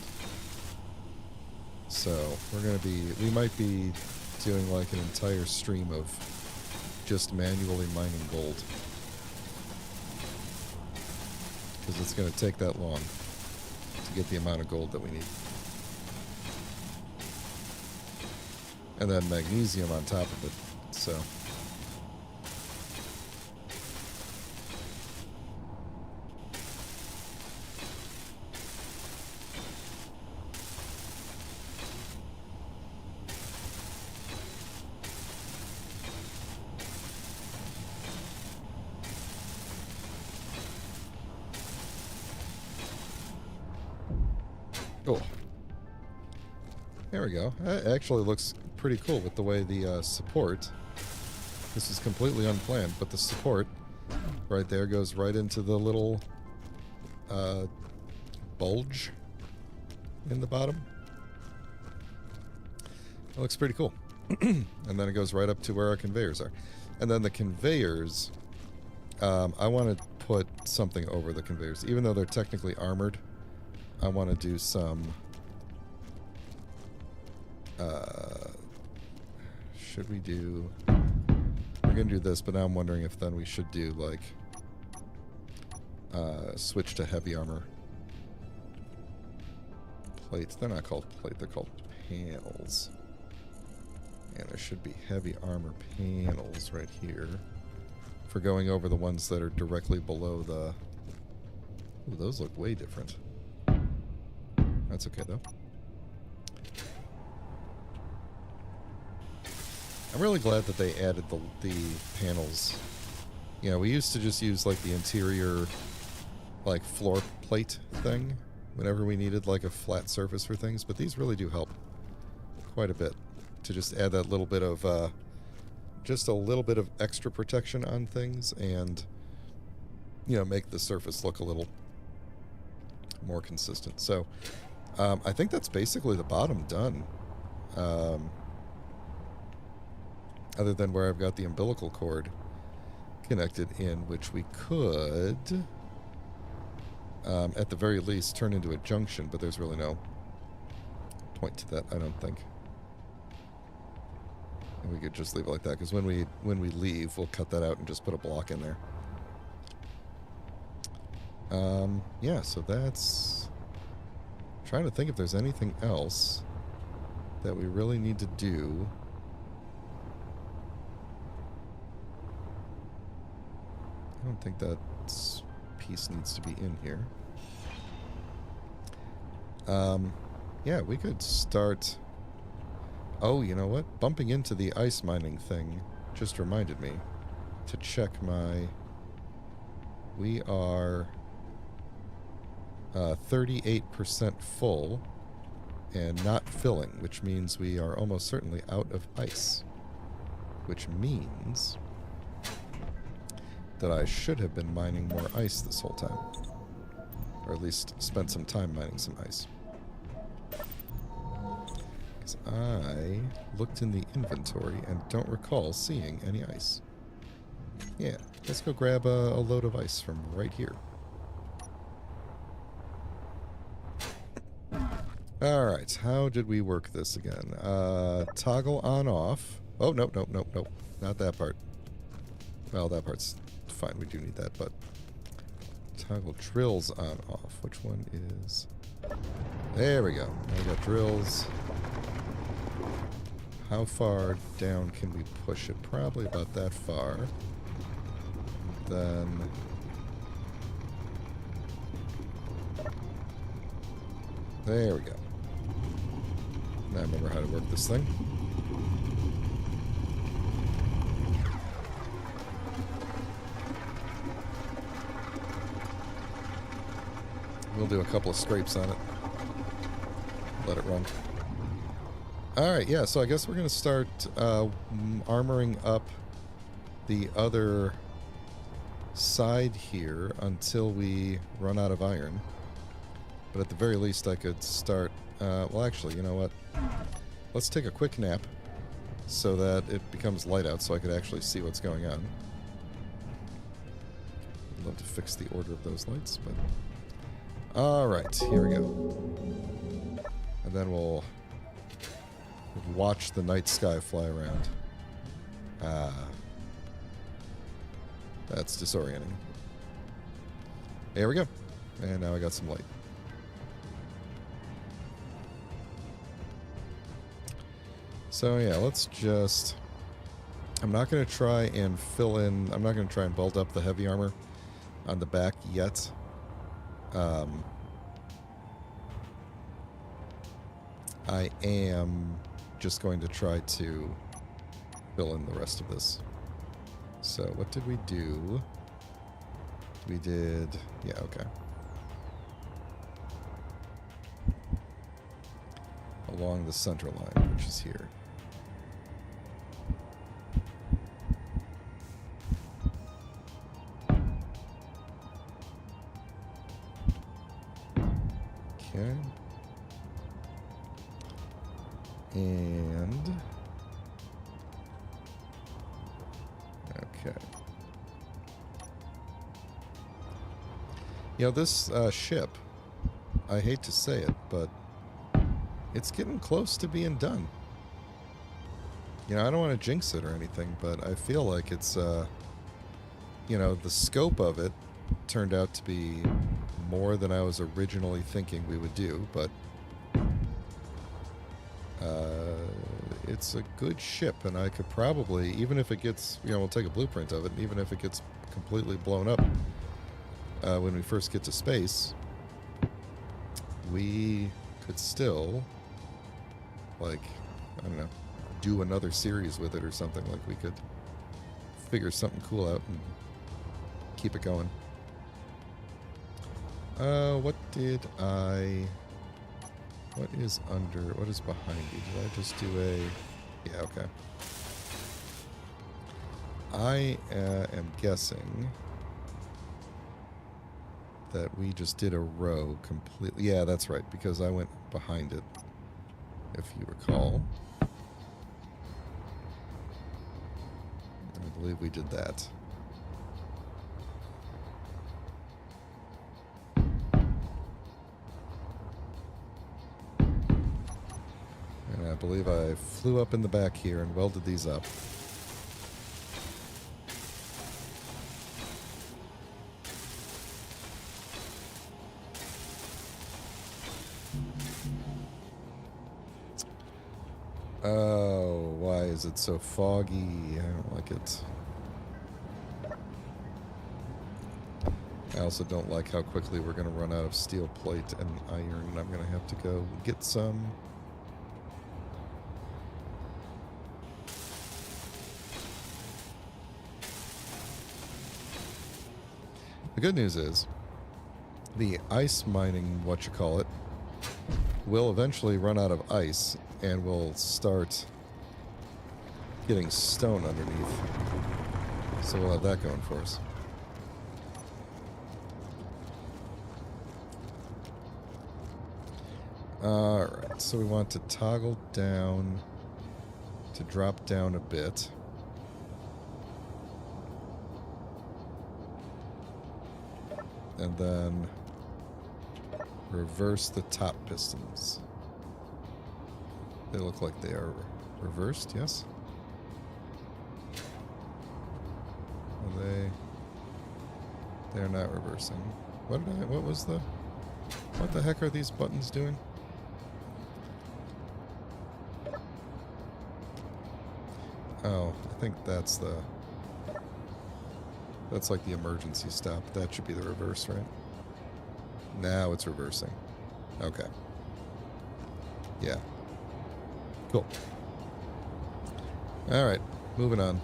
So we're going to be, we might be doing like an entire stream of just manually mining gold. Because it's going to take that long to get the amount of gold that we need. And then magnesium on top of it, so... Cool. There we go. That actually looks pretty cool with the way the support... This is completely unplanned, but the support right there goes right into the little bulge in the bottom. That looks pretty cool. And then it goes right up to where our conveyors are. And then the conveyors... I want to put something over the conveyors. Even though they're technically armored, I want to do some... should we do... We're going to do this, but now I'm wondering if then we should do, like... switch to heavy armor plates. They're not called plate, they're called panels. And there should be heavy armor panels right here for going over the ones that are directly below the... Ooh, those look way different. That's okay, though. I'm really glad that they added the panels. You know, we used to just use, like, the interior, like, floor plate thing whenever we needed, like, a flat surface for things, but these really do help quite a bit to just add that little bit of, just a little bit of extra protection on things and, you know, make the surface look a little more consistent. So, I think that's basically the bottom done. Other than where I've got the umbilical cord connected in, which we could, at the very least, turn into a junction, but there's really no point to that, I don't think. And we could just leave it like that, because when we leave, we'll cut that out and just put a block in there. Yeah, so that's... Trying to think if there's anything else that we really need to do. I don't think that piece needs to be in here. Yeah, we could start... Oh, you know what? Bumping into the ice mining thing just reminded me to check my... We are 38% full and not filling, which means we are almost certainly out of ice. Which means that I should have been mining more ice this whole time. Or at least spent some time mining some ice. Because I looked in the inventory and don't recall seeing any ice. Yeah, let's go grab a load of ice from right here. Alright, how did we work this again? Toggle on off. Oh, nope. Not that part. Well, that part's fine. We do need that, but... Toggle drills on off. Which one is... There we go. I got drills. How far down can we push it? Probably about that far. Then... There we go. Now I remember how to work this thing. We'll do a couple of scrapes on it. Let it run. Alright, yeah, so I guess we're going to start armoring up the other side here until we run out of iron. But at the very least I could start... well, actually, you know what? Let's take a quick nap so that it becomes light out so I could actually see what's going on. I'd love to fix the order of those lights, but... Alright, here we go. And then we'll watch the night sky fly around. Ah. That's disorienting. There we go. And now I got some light. So yeah, let's just... I'm not going to try and fill in... I'm not going to try and bulk up the heavy armor on the back yet. I am just going to try to fill in the rest of this. So what did we do? We did... Yeah, okay. Along the center line, which is here. Okay. And... Okay. You know, this ship, I hate to say it, but it's getting close to being done. You know, I don't want to jinx it or anything, but I feel like it's, you know, the scope of it turned out to be more than I was originally thinking we would do, but it's a good ship, and I could probably, even if it gets, you know, we'll take a blueprint of it, and even if it gets completely blown up when we first get to space, we could still, like, I don't know, do another series with it or something. Like, we could figure something cool out and keep it going. What did I... What is under... What is behind you? Did I just do a... Yeah, okay. I am guessing that we just did a row completely... Yeah, that's right, because I went behind it, if you recall. I believe we did that. And I believe I flew up in the back here and welded these up. Oh, why is it so foggy? I don't like it. I also don't like how quickly we're going to run out of steel plate and iron, and I'm going to have to go get some. The good news is the ice mining, will eventually run out of ice, and we'll start getting stone underneath. So we'll have that going for us. Alright, so we want to toggle down to drop down a bit. And then reverse the top pistons. They look like they are reversed, yes? Are they? They're not reversing. What the heck are these buttons doing? Oh, I think that's like the emergency stop. That should be the reverse, right? Now it's reversing. Okay. Yeah. Cool. Alright, moving on.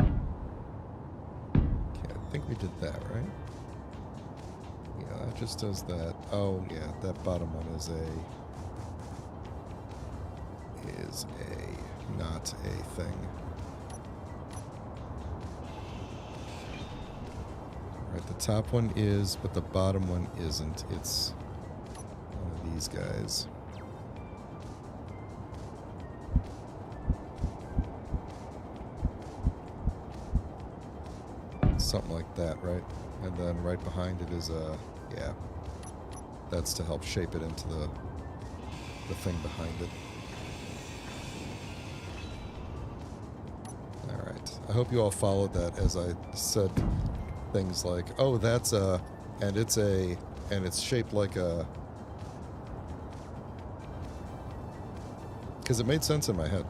Okay, I think we did that, right? Yeah, that just does that. Oh, yeah, that bottom one is not a thing. Right, the top one is, but the bottom one isn't. It's one of these guys. Something like that, right? And then right behind it is yeah. That's to help shape it into the thing behind it. Alright. I hope you all followed that as I said things like, oh, that's and it's shaped like a... Because it made sense in my head.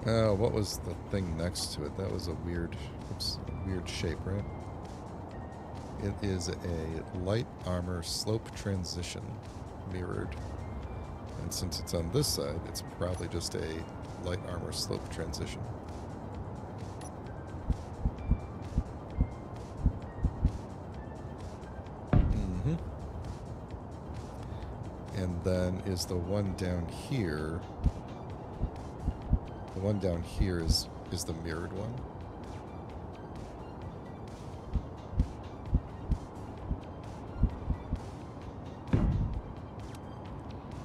Oh, what was the thing next to it? That was a weird shape, right? It is a light armor slope transition, mirrored. And since it's on this side, it's probably just a light armor slope transition. Mm-hmm. And then is the one down here... The one down here is the mirrored one.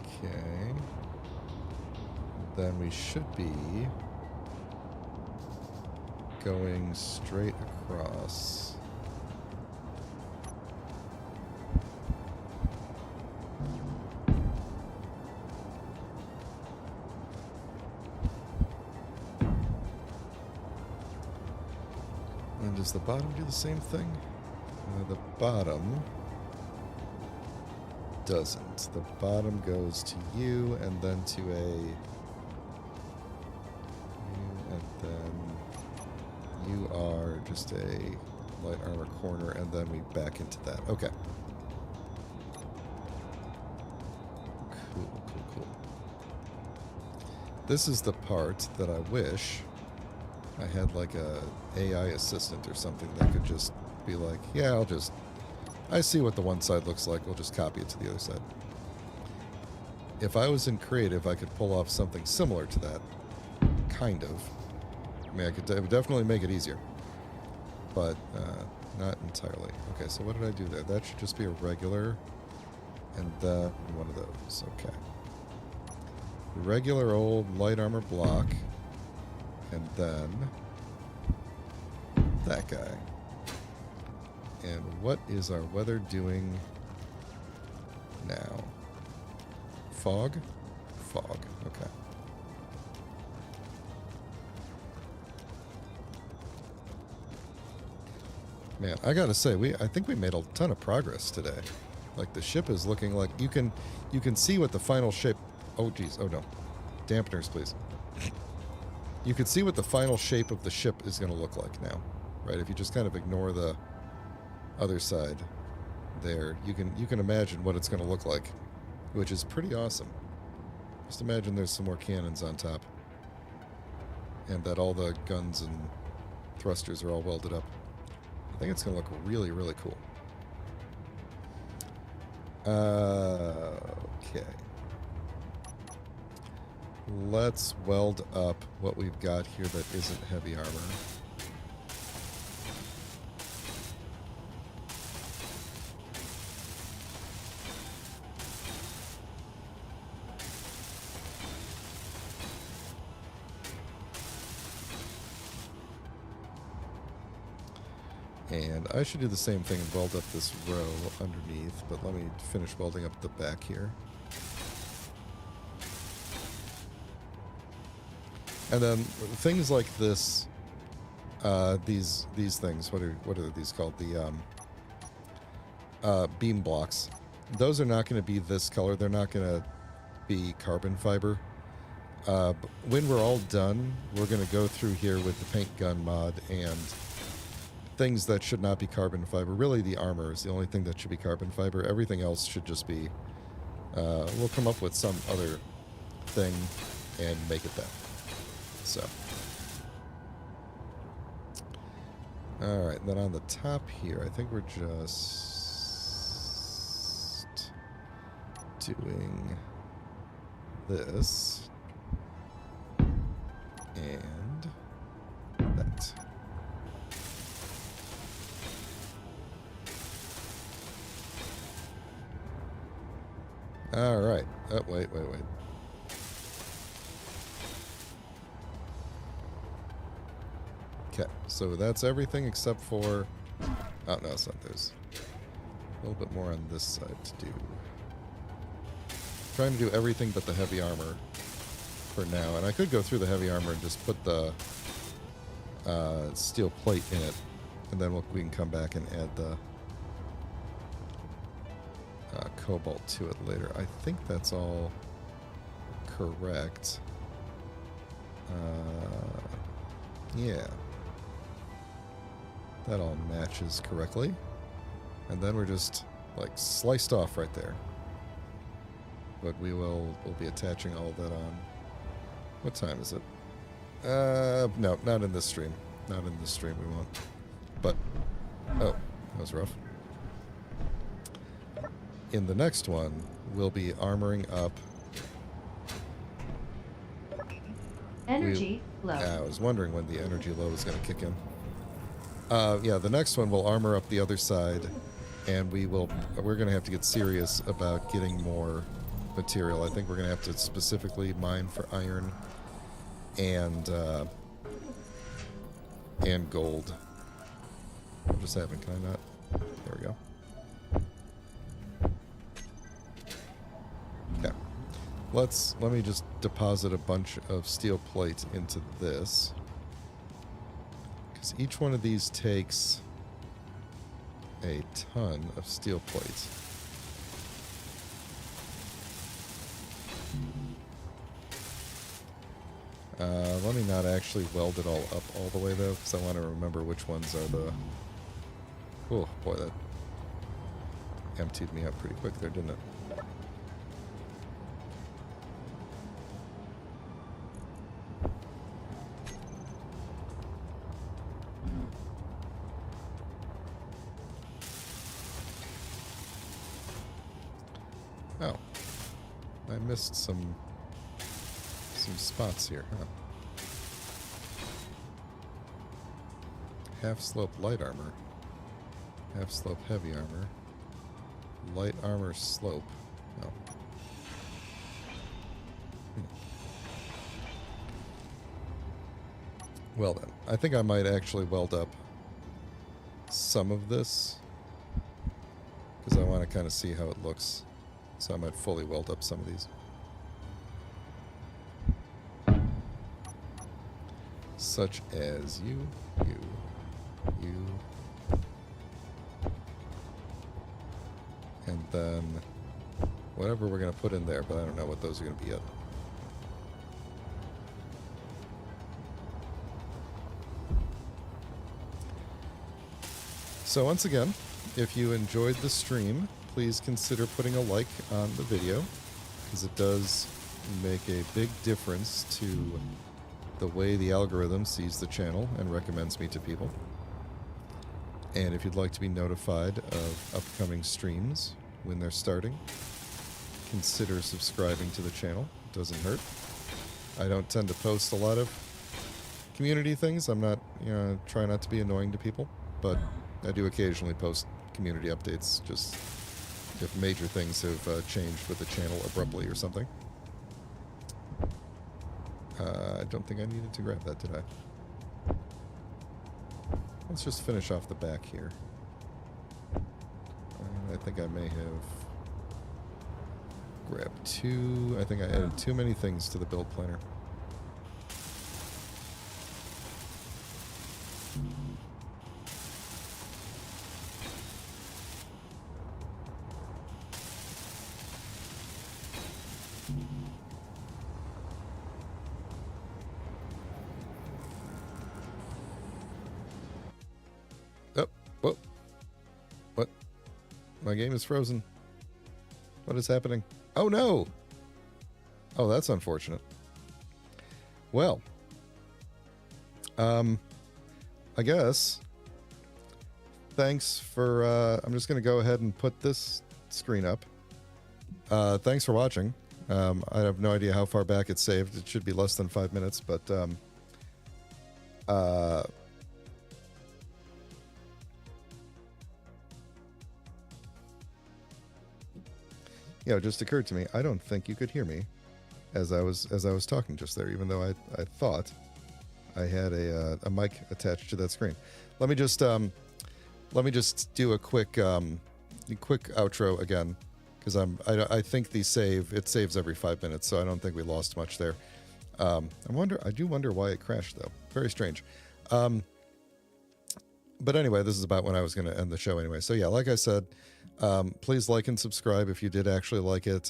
Okay. Then we should be going straight across. And does the bottom do the same thing? The bottom doesn't. The bottom goes to you, and then to a... and then you are just a light armor corner, and then we back into that. Okay. Cool. This is the part that I wish I had like a AI assistant or something that could just be like, yeah, I see what the one side looks like, we'll just copy it to the other side. If I was in creative, I could pull off something similar to that. Kind of. I mean, it would definitely make it easier. But not entirely. Okay, so what did I do there? That should just be a regular, and then one of those. Okay. Regular old light armor block. And then that guy. And what is our weather doing now? Fog? Fog. Okay. Man, I gotta say, I think we made a ton of progress today. Like the ship is looking like you can see what the final shape. Oh geez, oh no, dampeners please. You can see what the final shape of the ship is going to look like now, right? If you just kind of ignore the other side there, you can imagine what it's going to look like, which is pretty awesome. Just imagine there's some more cannons on top, and that all the guns and thrusters are all welded up. I think it's going to look really, really cool. Okay. Let's weld up what we've got here that isn't heavy armor. And I should do the same thing and weld up this row underneath, but let me finish welding up the back here. And then things like this, these things, what are these called? The beam blocks. Those are not going to be this color. They're not going to be carbon fiber. When we're all done, we're going to go through here with the paint gun mod and things that should not be carbon fiber. Really, the armor is the only thing that should be carbon fiber. Everything else should just be... we'll come up with some other thing and make it that. So. Alright, then on the top here, I think we're just doing this and that. Alright. Oh, wait. Okay, so that's everything except for... Oh, no, it's not. There's a little bit more on this side to do. Trying to do everything but the heavy armor for now. And I could go through the heavy armor and just put the steel plate in it. And then we can come back and add the cobalt to it later. I think that's all correct. Yeah. That all matches correctly. And then we're just, like, sliced off right there. But we'll be attaching all of that on. What time is it? No, not in this stream. Not in this stream we won't. But, oh, that was rough. In the next one, we'll be armoring up. Energy low. Yeah, I was wondering when the energy low was going to kick in. Yeah, the next one we'll armor up the other side, and we're going to have to get serious about getting more material. I think we're going to have to specifically mine for iron and gold. What just happened? Can I not? There we go. Okay. Let me just deposit a bunch of steel plate into this. Because each one of these takes a ton of steel plate. Let me not actually weld it all up all the way, though, because I want to remember which ones are the... Oh, boy, that emptied me out pretty quick there, didn't it? Oh. I missed some spots here, huh? Half-slope light armor. Half-slope heavy armor. Light armor slope. Oh. Well then, I think I might actually weld up some of this kind of see how it looks. So I might fully weld up some of these. Such as you. And then whatever we're going to put in there, but I don't know what those are going to be yet. So once again, if you enjoyed the stream, please consider putting a like on the video, because it does make a big difference to the way the algorithm sees the channel and recommends me to people. And if you'd like to be notified of upcoming streams when they're starting, consider subscribing to the channel. It doesn't hurt. I don't tend to post a lot of community things. I'm not, try not to be annoying to people, but I do occasionally post community updates, just if major things have changed with the channel abruptly or something. I don't think I needed to grab that, did I? Let's just finish off the back here. I think I may have grabbed two. I think I added too many things to the build planner. Oh, whoa. What? My game is frozen. What is happening? Oh, no! Oh, that's unfortunate. Well, I guess thanks for, I'm just going to go ahead and put this screen up. Thanks for watching. I have no idea how far back it's saved. It should be less than 5 minutes, but, it just occurred to me, I don't think you could hear me as I was talking just there, even though I thought I had a mic attached to that screen. Let me just do a quick outro again, because I think it saves every 5 minutes, so I don't think we lost much there. I do wonder why it crashed though. Very strange. But anyway, this is about when I was going to end the show anyway. So yeah, like I said, please like and subscribe if you did actually like it.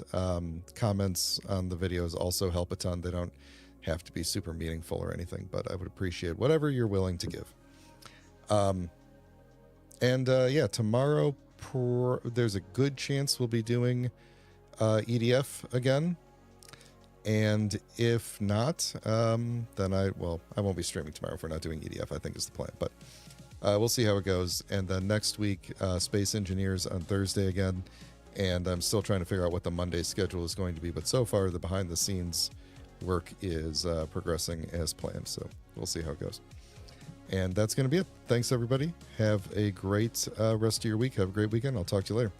Comments on the videos also help a ton. They don't have to be super meaningful or anything, but I would appreciate whatever you're willing to give. Tomorrow there's a good chance we'll be doing EDF again. And if not, then I won't be streaming tomorrow if we're not doing EDF, I think is the plan. But we'll see how it goes. And then next week, Space Engineers on Thursday again. And I'm still trying to figure out what the Monday schedule is going to be. But so far, the behind-the-scenes work is progressing as planned. So we'll see how it goes. And that's going to be it. Thanks, everybody. Have a great rest of your week. Have a great weekend. I'll talk to you later.